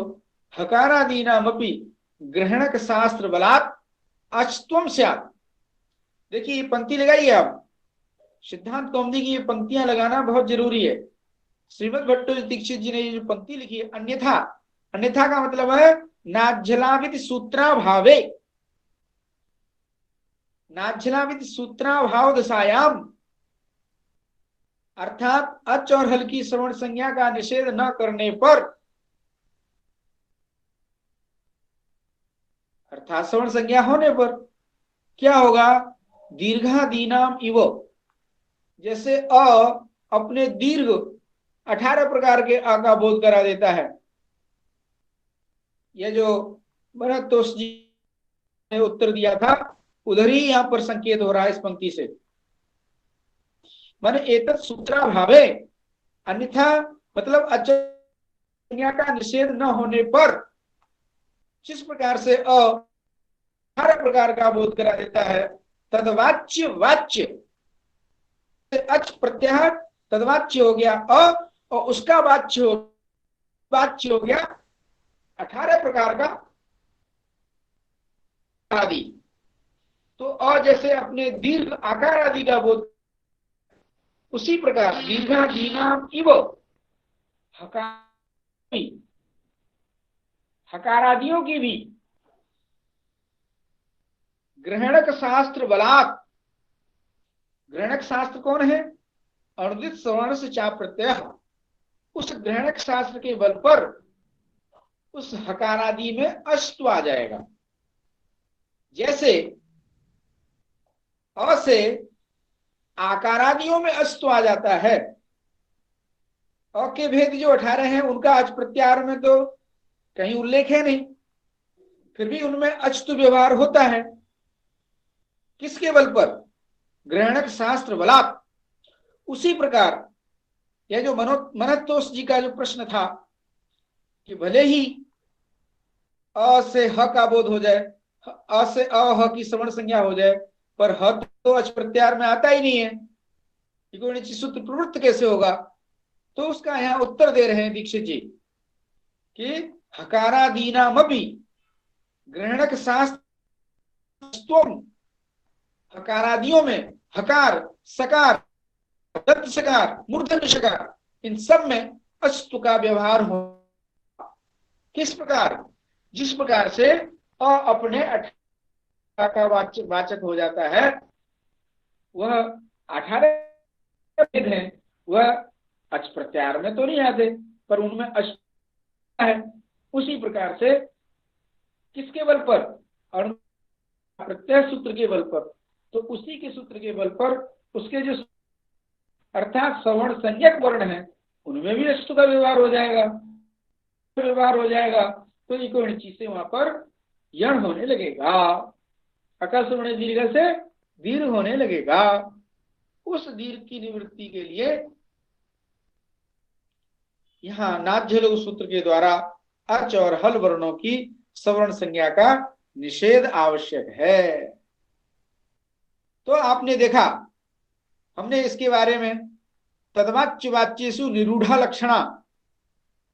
हकारादीनामपि ग्रहणक शास्त्र बलात् अचत्वम स्यात्। देखिए ये पंक्ति लगाइए आप, सिद्धांत कौमुदी की ये पंक्तियां लगाना बहुत जरूरी है। श्रीमद् भट्टो दीक्षित जी ने ये जो पंक्ति लिखी है, अन्यथा, अन्यथा का मतलब है नाझ्यलावित सूत्राभावे, नाझ्यलावित सूत्राभाव दशायाम, अर्थात अच और हल की श्रवण संज्ञा का निषेध न करने पर, अर्थात श्रवण संज्ञा होने पर क्या होगा, दीर्घादीनाम इव, जैसे अ अपने दीर्घ 18 प्रकार के अ का बोध करा देता है। यह जो भरतोष जी ने उत्तर दिया था उधर ही यहां पर संकेत हो रहा है इस पंक्ति से, माने एतत् सूत्राभावे, अन्यथा मतलब अच संज्ञा का निषेध न होने पर जिस प्रकार से अ 18 प्रकार का बोध करा देता है, तदवाच्य वाच्य, अच प्रत्याहार तदवाच्य हो गया अ, और उसका वाच्य हो गया 18 प्रकार का आदि। तो अ जैसे अपने दीर्घ आकार आदि का बोध, उसी प्रकार दीर्घादीनाम इव हकारादियों की भी ग्रहणक शास्त्र बलात्, ग्रहणक शास्त्र कौन है? अनुदित सवर्ण से चा प्रत्यय, उस ग्रहणक शास्त्र के बल पर उस हकारादि में अस्तु आ जाएगा। जैसे अ से आकारादियों में अस्तु आ जाता है। अ के भेद जो 18 हैं उनका अच प्रत्याहार में तो कहीं उल्लेख है नहीं, फिर भी उनमें अस्तु व्यवहार होता है। किसके बल पर? ग्रहणक शास्त्र बलात्। उसी प्रकार यह जो मनोतोष जी का जो प्रश्न था कि भले ही अ से ह का बोध हो जाए, अ से अ की श्रवण संज्ञा हो जाए, पर ह तो अच प्रत्याहार में आता ही नहीं है, सूत्र प्रवृत्त कैसे होगा? तो उसका यहां उत्तर दे रहे हैं दीक्षित जी कि हकारादीनामपि ग्रहणक शास्त्र, हकारादियों में हकार, सकार, दत्त सकार, मूर्धन्य सकार, इन सब में अस्तु का व्यवहार हो। किस प्रकार? जिस प्रकार से अ अपने 18 का वाचक हो जाता है, वह 18 भेद है, वह अच प्रत्याहार में तो नहीं आते, पर उनमें अस्तु है। उसी प्रकार से किसके बल पर? प्रत्यय सूत्र के बल पर। तो उसी के सूत्र के बल पर उसके जो अर्थात सवर्ण संज्ञक वर्ण है उनमें भी अस्तु का व्यवहार हो जाएगा, तो इको चीज से वहां पर यण होने लगेगा, अकल सवर्ण दीर्घ से दीर्घ होने लगेगा। उस दीर्घ की निवृत्ति के लिए यहाँ नाध्य लघु सूत्र के द्वारा अच और हल वर्णों की सवर्ण संज्ञा का निषेध आवश्यक है। तो आपने देखा, हमने इसके बारे में तद्वाच्य वाच्येषु निरूढ़ा लक्षणा,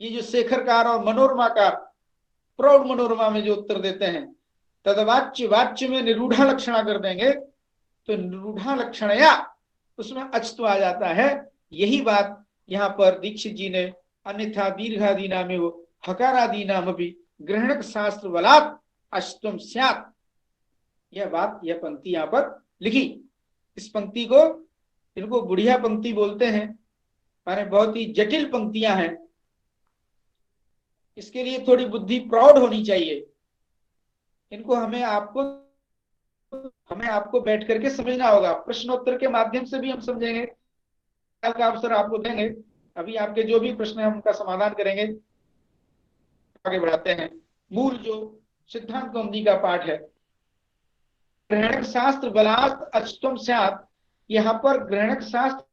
ये जो शेखरकार और मनोरमाकार प्रौढ़ मनोरमा में जो उत्तर देते हैं, तद्वाच्य वाच्य में निरूढ़ा लक्षणा कर देंगे तो निरूढ़ा लक्षणया उसमें अचत्व आ जाता है। यही बात यहाँ पर दीक्षित जी ने अन्यथा दीर्घादीना में वो हकारादीना में भी ग्रहणक शास्त्र बलात् अष्टम स्यात्, यह बात, यह पंक्ति यहाँ पर लिखी। इस पंक्ति को, इनको बुढ़िया पंक्ति बोलते हैं, माने बहुत ही जटिल पंक्तियां हैं। इसके लिए थोड़ी बुद्धि प्रौढ़ होनी चाहिए। इनको हमें आपको बैठ करके समझना होगा। प्रश्नोत्तर के माध्यम से भी हम समझेंगे, का अवसर आपको देंगे। अभी आपके जो भी प्रश्न है हम उनका समाधान करेंगे। आगे बढ़ाते हैं। मूल जो सिद्धांत कौमुदी का पाठ है, ग्रहणक शास्त्र बलात् अचत्वम स्यात्, यहाँ पर ग्रहणक शास्त्र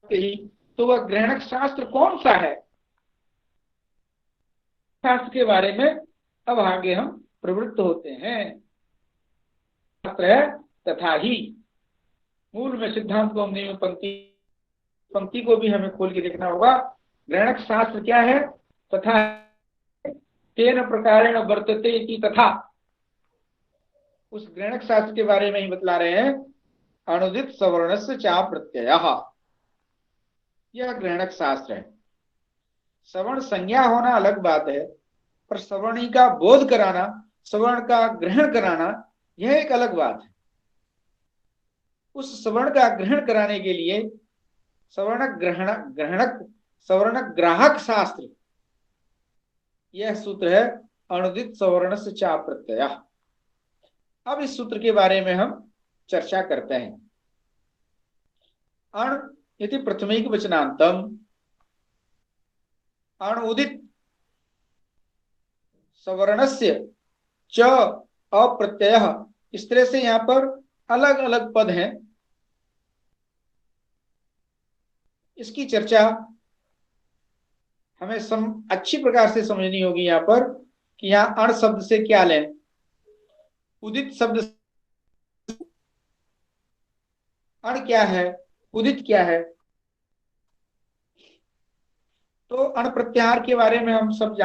ही, तो वह ग्रहणक शास्त्र कौन सा है? शास्त्र के बारे में अब आगे हम प्रवृत्त होते हैं। शास्त्र है तथा ही, मूल में सिद्धांत कौमुदी में पंक्ति को भी हमें खोल के देखना होगा। ग्रहणक शास्त्र क्या है? तथा तेन प्रकारेण वर्तते इति, तथा उस ग्रहणक शास्त्र के बारे में ही बतला रहे हैं। अनुदित सवर्णस्य चा प्रत्ययः, यह ग्रहणक शास्त्र है। सवर्ण संज्ञा होना अलग बात है, पर सवर्णी का बोध कराना, सवर्ण का ग्रहण कराना, यह एक अलग बात है। उस सवर्ण का ग्रहण कराने के लिए सवर्ण ग्राहक शास्त्र, यह सूत्र है अनुदित सवर्ण से चा प्रत्यय। अब इस सूत्र के बारे में हम चर्चा करते हैं। अण इति प्रथमिक वचनांतम, अण उदित सवर्णस्य च अप्रत्यय, इस तरह से यहां पर अलग अलग पद हैं। इसकी चर्चा हमें अच्छी प्रकार से समझनी होगी यहाँ पर कि यहाँ अण शब्द से क्या लें, उदित शब्द अण क्या है, उदित क्या है। तो अण प्रत्याहार के बारे में हम सब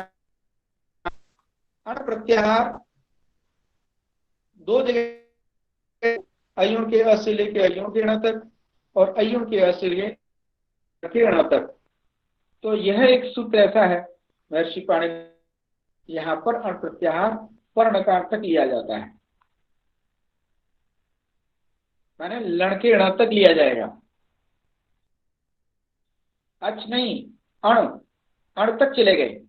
अण प्रत्याहार दो जगह, अयों के अ से लेके अयों के अण तक, और अयुण के अ से लिए ण तक। तो यह एक सूत्र ऐसा है महर्षि पाणिनि, यहाँ पर अण प्रत्याहार पर नकार तक लिया जाता है, माने लण के ण तक लिया जाएगा, अच नहीं, अण, अण तक चले गए,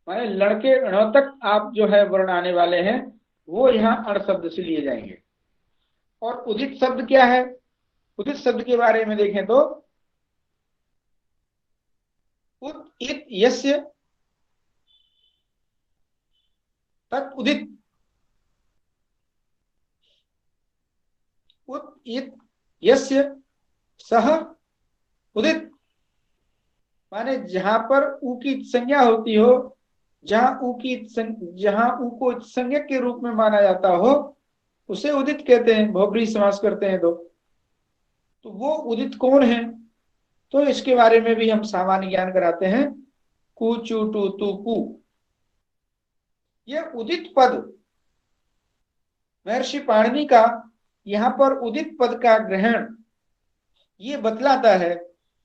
माने लण के ण तक आप जो है वर्ण आने वाले हैं वो यहाँ अण शब्द से लिए जाएंगे। और उदित शब्द क्या है? उदित शब्द के बारे में देखें तो उत इत यस्य तत् उदित, उत इत यस्य सह उदित, माने जहां पर उ की संज्ञा होती हो, जहां उ को संज्ञक के रूप में माना जाता हो उसे उदित कहते हैं, बहुब्रीहि समास करते हैं तो वो उदित कौन है? तो इसके बारे में भी हम सामान्य ज्ञान कराते हैं। कु चु टू तू पू, यह उदित पद महर्षि पाणिनि का यहाँ पर उदित पद का ग्रहण ये बतलाता है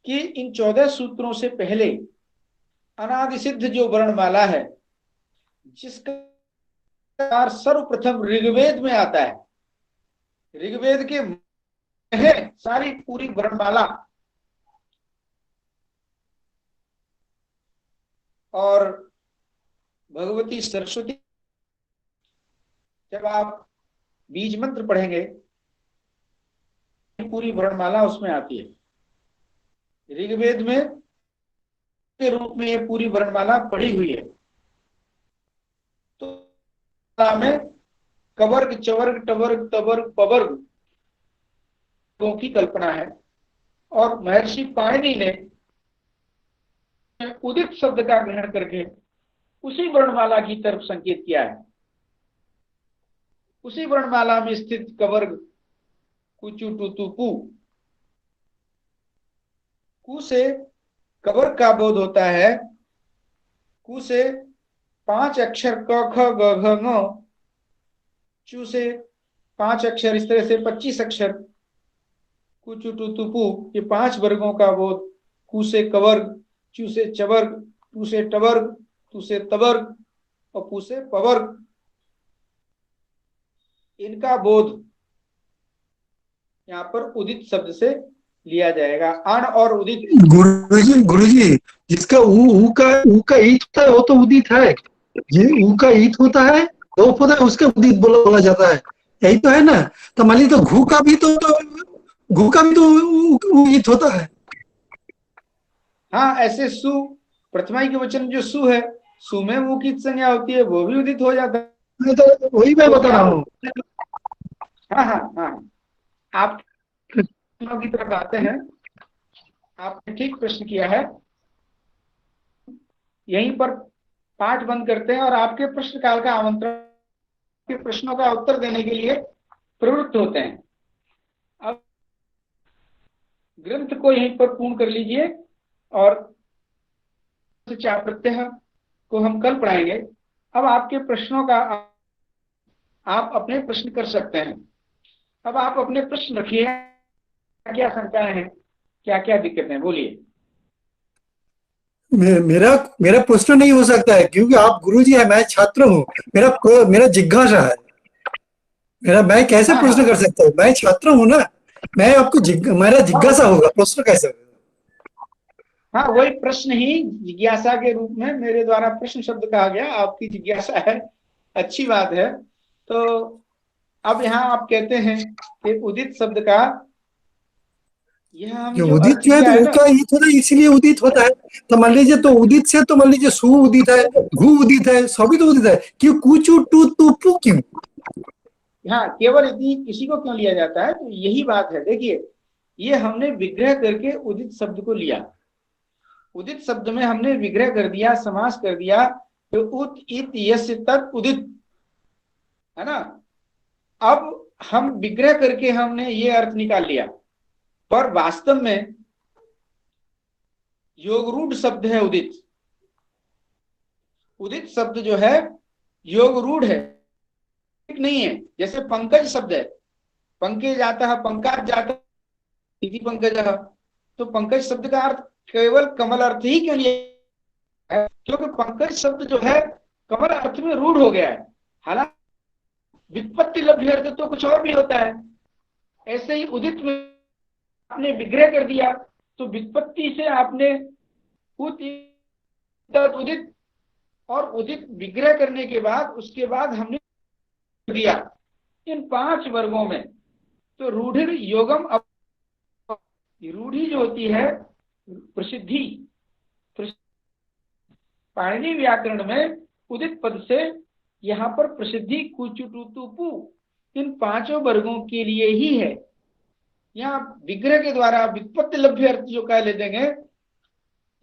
कि इन 14 सूत्रों से पहले अनादि सिद्ध जो वर्णमाला है जिसका सर्वप्रथम ऋग्वेद में आता है, ऋग्वेद के है सारी पूरी वर्णमाला, और भगवती सरस्वती जब आप बीज मंत्र पढ़ेंगे पूरी वर्णमाला उसमें आती है। ऋग्वेद में के रूप में ये पूरी वर्णमाला पढ़ी हुई है। तो में कवर्ग चवर्ग टवर्ग तवर्ग पवर्ग की कल्पना है, और महर्षि पाणिनि ने उदित शब्द का ग्रहण करके उसी वर्णमाला की तरफ संकेत किया है। उसी वर्णमाला में स्थित कवर्ग कुचु टू तू पू, कु से कवर्ग का बोध होता है, कु से 5 अक्षर क ख ग घ ङ, चू से 5 अक्षर, इस तरह से 25 अक्षर, कुचु टू तू पू, ये 5 वर्गों का बोध, कु से कवर्ग, चू से चवर्ग, टू से टवर्ग, तू से तवर्ग और पू से पवर्ग, इनका बोध यहाँ पर उदित शब्द से लिया जाएगा। अण और उदित। गुरुजी जिसका ऊ का ईत होता है वो तो उदित है, ये ऊ का ईत होता है वो होता है उसका उदित बोला जाता है, यही तो है ना। तो मान लीजिए तो घू का भी तो ईत होता है। हाँ, ऐसे सु प्रथमा के वचन जो सु है, सु में वो की संज्ञा होती है, वो भी उदित हो जाता है। तो वही मैं बता रहा हूँ। हाँ हाँ हाँ, आप की तरफ आते हैं। आपने ठीक प्रश्न किया है, यहीं पर पाठ बंद करते हैं और आपके प्रश्न काल का आमंत्रण के प्रश्नों का उत्तर देने के लिए प्रवृत्त होते हैं। अब ग्रंथ को यहीं पर पूर्ण कर लीजिए और चा प्रत्यय को हम कल पढ़ाएंगे। अब आपके प्रश्नों का आप अपने प्रश्न कर सकते हैं। अब आप अपने प्रश्न रखिए, क्या शंकाएं हैं, क्या क्या दिक्कतें हैं, बोलिए। मेरा प्रश्न नहीं हो सकता है क्योंकि आप गुरुजी है, मैं छात्र हूँ। मेरा जिज्ञासा है, मैं कैसे हाँ प्रश्न कर सकता हूँ? मैं छात्र हूँ ना, मैं आपको मेरा जिज्ञासा होगा, प्रश्न कैसे होगा? हाँ, वही प्रश्न ही जिज्ञासा के रूप में मेरे द्वारा प्रश्न शब्द कहा गया, आपकी जिज्ञासा है, अच्छी बात है। तो अब यहाँ आप कहते हैं कि उदित शब्द का यह हम जो उदित अर्थ जो है किया तो है वो ना, का ईत होता है इसलिए उदित होता है। तो मान लीजिए तो उदित से तो मान लीजिए सु उदित है, घू उदित है, सभी तो उदित है, क्यों कुचू टू तू पू क्यों? हाँ, केवल इसी को क्यों लिया जाता है? तो यही बात है। देखिए, ये हमने विग्रह करके उदित शब्द को लिया, उदित शब्द में हमने विग्रह कर दिया, समास कर दिया, तो उत इत यस्य तत् उदित, है ना। अब हम विग्रह करके हमने ये अर्थ निकाल लिया, पर वास्तव में योगरूढ़ शब्द है उदित। उदित शब्द जो है योगरूढ़ है, नहीं है। जैसे पंकज शब्द है, पंकज जाता है, पंकज जाता है, पंकज, तो पंकज शब्द का अर्थ केवल कमल अर्थ ही क्यों लिया है? क्योंकि पंकज शब्द जो है कमल अर्थ में रूढ़ हो गया है। हालांकि व्युत्पत्ति लभ्य अर्थ तो कुछ और भी होता है। ऐसे ही उदित में आपने विग्रह कर दिया, तो व्युत्पत्ति से आपने उदित और उदित विग्रह करने के बाद उसके बाद हमने दिया इन 5 वर्गों में। तो रूढ़िर योगम, रूढ़ी जो होती है प्रसिद्धि, पाणिनि व्याकरण में उदित पद से यहाँ पर प्रसिद्धि कुचुटुतुपु इन 5 वर्गों के लिए ही है। यहाँ विग्रह के द्वारा व्युत्पत्ति लभ्य अर्थ जो कह ले देंगे,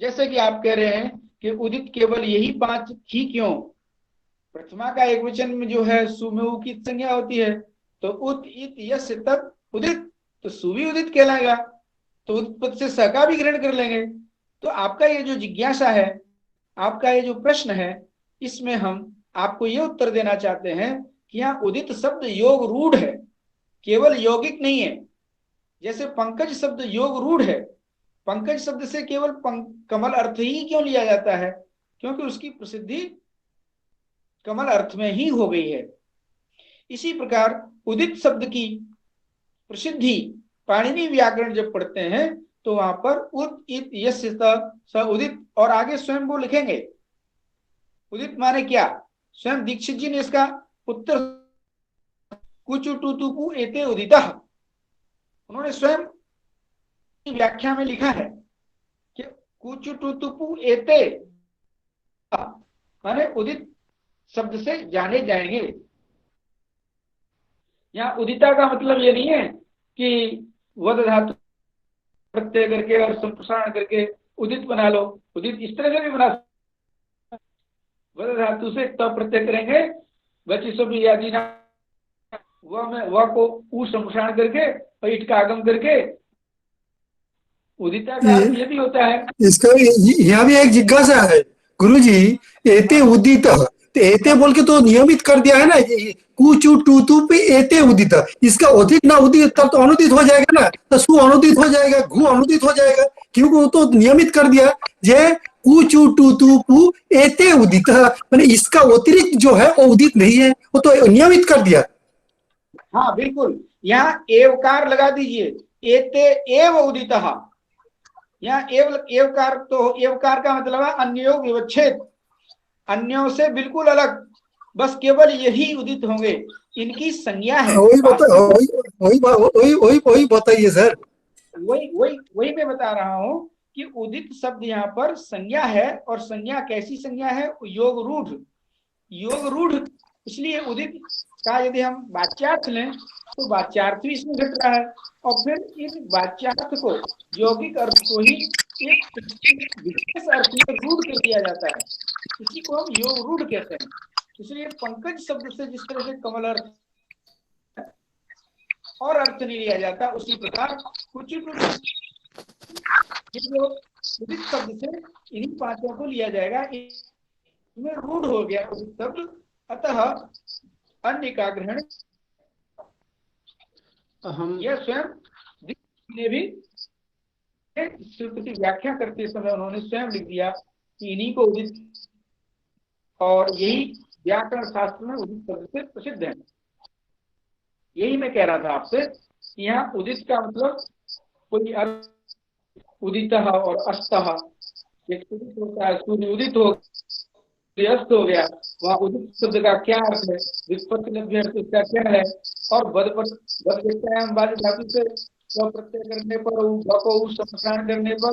जैसे कि आप कह रहे हैं कि उदित केवल यही 5 ही क्यों? प्रथमा का एक वचन में जो है सुमेउ की संज्ञा होती है, तो उत इत यस्य तत् उदित, तो सुवी उदित कहलाएगा, तो उदित पद से स का भी ग्रहण कर लेंगे। तो आपका ये जो जिज्ञासा है, आपका ये जो प्रश्न है, इसमें हम आपको ये उत्तर देना चाहते हैं कि यहाँ उदित शब्द योग रूढ़ है, केवल यौगिक नहीं है। जैसे पंकज शब्द योग रूढ़ है, पंकज शब्द से केवल कमल अर्थ ही क्यों लिया जाता है? क्योंकि उसकी प्रसिद्धि कमल अर्थ में ही हो गई है। इसी प्रकार उदित शब्द की प्रसिद्धि पाणिनि व्याकरण जब पढ़ते हैं तो वहां पर उद इत यस्य स उदित, और आगे स्वयं वो लिखेंगे उदित माने क्या। स्वयं दीक्षित जी ने इसका उत्तर कुचुटुतुपु एते उदितः, उन्होंने स्वयं व्याख्या में लिखा है कि कुचुटुतुपु एते माने उदित शब्द से जाने जाएंगे। यहाँ उदिता का मतलब ये नहीं है कि वद धातु प्रत्यय करके और संप्रसारण करके उदित बना लो, उदित इस तरह से भी बना, वद धातु से त प्रत्यय करेंगे, बची सब आदि ना वह को उ संप्रसारण करके और ईट का आगम करके उदिता का अर्थ ये भी होता है। इसका यहाँ भी एक जिज्ञासा है गुरुजी, एते उदित, तो एते बोल के तो नियमित कर दिया है ना, कुचु टूतु पे एते उदित, इसका उदित ना उदित तब तो अनुदित हो जाएगा ना, तो सु अनुदित हो जाएगा, घु अनुदित हो जाएगा, क्योंकि वो तो नियमित कर दिया जे कुचु टूतु पु एते उदित, मैंने इसका अतिरिक्त जो है वो उदित नहीं है, वो तो नियमित कर दिया। हाँ बिल्कुल, यहाँ एवकार लगा दीजिए, एते एव उदितः। यहाँ एवकार, तो एवकार का मतलब है अन्यों विवच्छेद, अन्यों से बिल्कुल अलग, बस केवल यही उदित होंगे, इनकी संज्ञा है। वही बताइए सर। वही मैं बता रहा हूँ कि उदित शब्द यहाँ पर संज्ञा है, और संज्ञा कैसी संज्ञा है? योग रूढ़, योग रूढ़। इसलिए उदित का यदि हम वाच्यार्थ लें तो वाच्यार्थ भी इसमें घट रहा है, और फिर इस वाच्यार्थ को, यौगिक अर्थ को ही एक विशेष अर्थ में रूढ़ कर दिया जाता है, इसी को हम योग रूढ़ कहते हैं। इसलिए पंकज शब्द से जिस तरह से कमल अर्थ और अर्थ नहीं लिया जाता, उसी प्रकार कुछ उदित शब्द से इन्हीं 5 को लिया जाएगा, इसमें रूढ़ हो गया उदित शब्द, अतः अन्य का ग्रहण हम, यह स्वयं ने भी श्रुति की व्याख्या करते समय उन्होंने स्वयं लिख दिया कि इन्हीं को उदित, और यही व्याकरण शास्त्र में उदित शब्द से प्रसिद्ध है। यही मैं कह रहा था आपसे, यहाँ उदित का मतलब कोई अर्थ, उदित और अस्तः, एक उदित होता है, सूर्य उदित हो अस्त हो गया, वहाँ उदित शब्द का क्या अर्थ है, व्युत्पत्ति लभ्य अर्थ उसका क्या है, और बद धातु से प्रत्यय करने पर संप्रसारण करने पर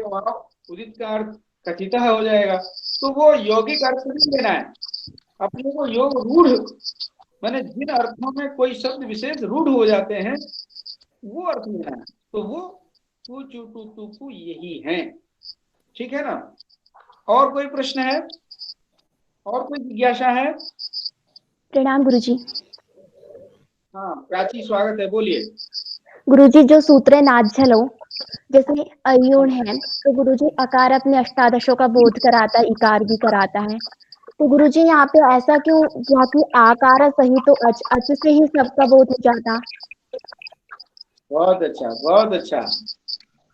वहाँ उदित का अर्थ कथित हो जाएगा। तो वो यौगिक अर्थ नहीं लेना है अपने को, योग रूढ़ माने जिन अर्थों में कोई शब्द विशेष रूढ़ हो जाते हैं वो अर्थ लेना है, तो वो कुचुटुतुपु यही है। ठीक है ना? और कोई प्रश्न है, और कोई जिज्ञासा है? प्रणाम गुरुजी। हाँ प्राची, स्वागत है, बोलिए। गुरुजी, जो सूत्र नाझलो जैसे अयुण है, तो गुरुजी अकार अपने अष्टादशों का बोध कराता है, इकार भी कराता है, तो गुरुजी यहाँ पे ऐसा क्यों हुआ कि आकार सही तो अच अच से ही सबका बोध हो जाता। बहुत अच्छा, बहुत अच्छा,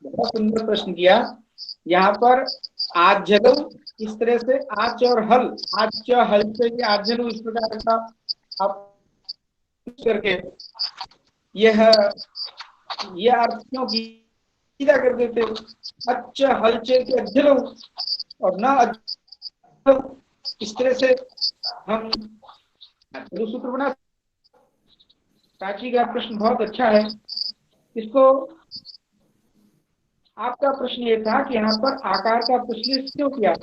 बहुत सुंदर प्रश्न किया। यहाँ पर आजलु, इस तरह से आच और हल, आच हल से ही आजलु, इस प्रकार का आप करके यह अर्थ क्यों किया करते थे, अच्छ हलचे के अज्जलु और न अज्जलु, इस तरह से हम सूत्र बना। प्राची का प्रश्न बहुत अच्छा है। इसको आपका प्रश्न ये था कि यहाँ पर आकार का प्रश्लेष क्यों किया।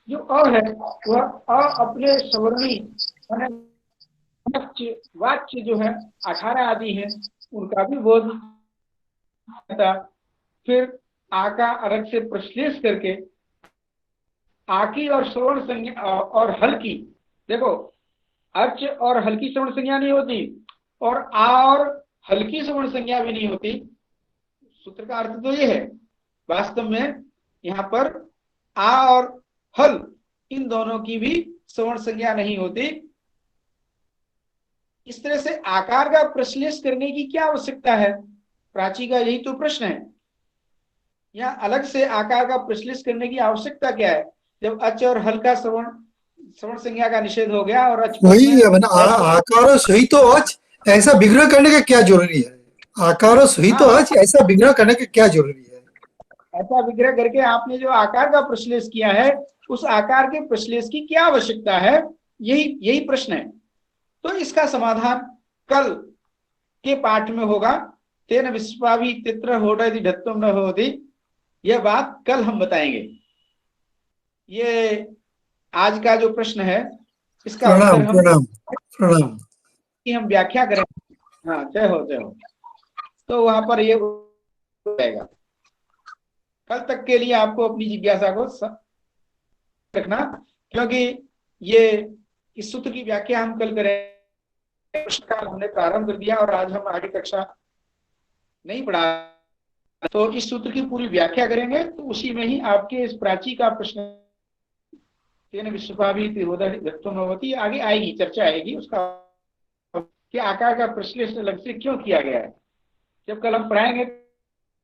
जो अ है वह अ अपने सवर्णी वाच्य जो है 18 आदि है उनका भी बोध था। फिर आ का अलग से प्रश्लेष करके आ की और श्रवण संज्ञा और हल की, देखो अर्च और हल की श्रवण संज्ञा नहीं होती और आ और हल की श्रवण संज्ञा भी नहीं होती। सूत्र का अर्थ तो ये है, वास्तव में यहाँ पर आ और हल इन दोनों की भी श्रवण संज्ञा नहीं होती। इस तरह से आकार का प्रश्लेष करने की क्या आवश्यकता है, प्राची का यही तो प्रश्न है। या अलग से आकार का प्रश्लेष करने की आवश्यकता क्या है, जब अच और हल का श्रवण संज्ञा का निषेध हो गया और अच वही आकार सही तो अच, ऐसा विग्रह करने का क्या जरूरी है। आकार सही तो अच, ऐसा विग्रह करने का क्या जरूरी है। ऐसा विग्रह करके आपने जो आकार का प्रश्लेष किया है, उस आकार के प्रश्लेष की क्या आवश्यकता है, यही प्रश्न है। तो इसका समाधान कल के पाठ में होगा। तेन विश्वाभि तित्र होडति ढत्वम न होति, यह बात कल हम बताएंगे। ये आज का जो प्रश्न है इसका उत्तर प्रणाम की हम व्याख्या करेंगे। हाँ, जय हो जय हो। तो वहां पर ये रहेगा। कल तक के लिए आपको अपनी जिज्ञासा को रखना, क्योंकि ये इस सूत्र की व्याख्या हम कल करें। प्रश्नकाल हमने प्रारंभ कर दिया और आज हम आगे कक्षा नहीं पढ़ा, तो इस सूत्र की पूरी व्याख्या करेंगे। तो उसी में ही आपके इस प्राची का प्रश्न तेन विश्वाभि तिरोधति आगे आएगी, चर्चा आएगी उसका कि आकार का प्रश्लेष अलग से क्यों किया गया है। जब कल हम पढ़ाएंगे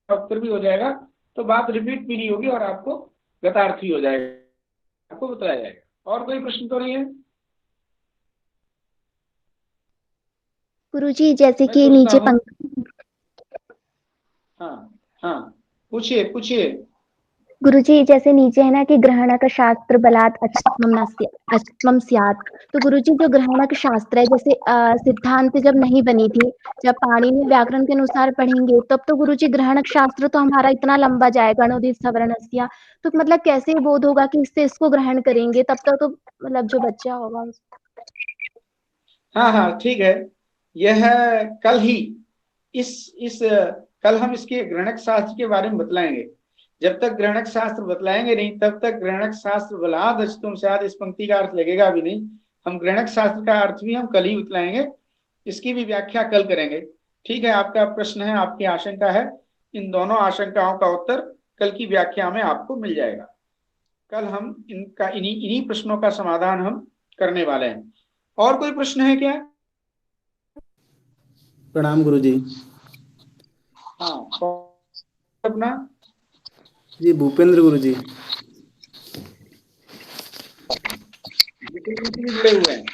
उत्तर भी हो जाएगा, तो बात रिपीट भी नहीं होगी और आपको गतार्थ ही हो जाएगा, आपको बताया जाएगा। और कोई प्रश्न तो नहीं है गुरुजी? जैसे कि नीचे पंक्ति, हाँ हाँ, पूछिए पूछिए। गुरुजी जैसे नीचे है ना कि ग्रहणक शास्त्र बलात् अचत्वम स्यात्, तो गुरुजी जो ग्रहणक शास्त्र है, जैसे सिद्धांत जब नहीं बनी थी, जब पाणिनि व्याकरण के अनुसार पढ़ेंगे तब तो गुरुजी ग्रहणक शास्त्र तो हमारा इतना लंबा जाएगा, नोदित सवर्णस्य, तो मतलब कैसे बोध होगा कि इससे इसको ग्रहण करेंगे, तब तक तो मतलब जो बच्चा होगा। हाँ हाँ ठीक है, यह कल ही इस कल हम इसके ग्रहणक शास्त्र के बारे में बतलाएंगे। जब तक ग्रहणक शास्त्र बतलाएंगे नहीं, तब तक ग्रहणक शास्त्र बलाद अचतुम शायद इस पंक्ति का अर्थ लगेगा भी नहीं। हम ग्रहणक शास्त्र का अर्थ भी हम कल ही बतलाएंगे, इसकी भी व्याख्या कल करेंगे। ठीक है, आपका प्रश्न है, आपकी आशंका है, इन दोनों आशंकाओं का उत्तर कल की व्याख्या में आपको मिल जाएगा। कल हम इनका इन्हीं प्रश्नों का समाधान हम करने वाले हैं। और कोई प्रश्न है क्या? प्रणाम गुरुजी। हाँ, अपना जी भूपेंद्र गुरुजी। जुड़े हुए हैं।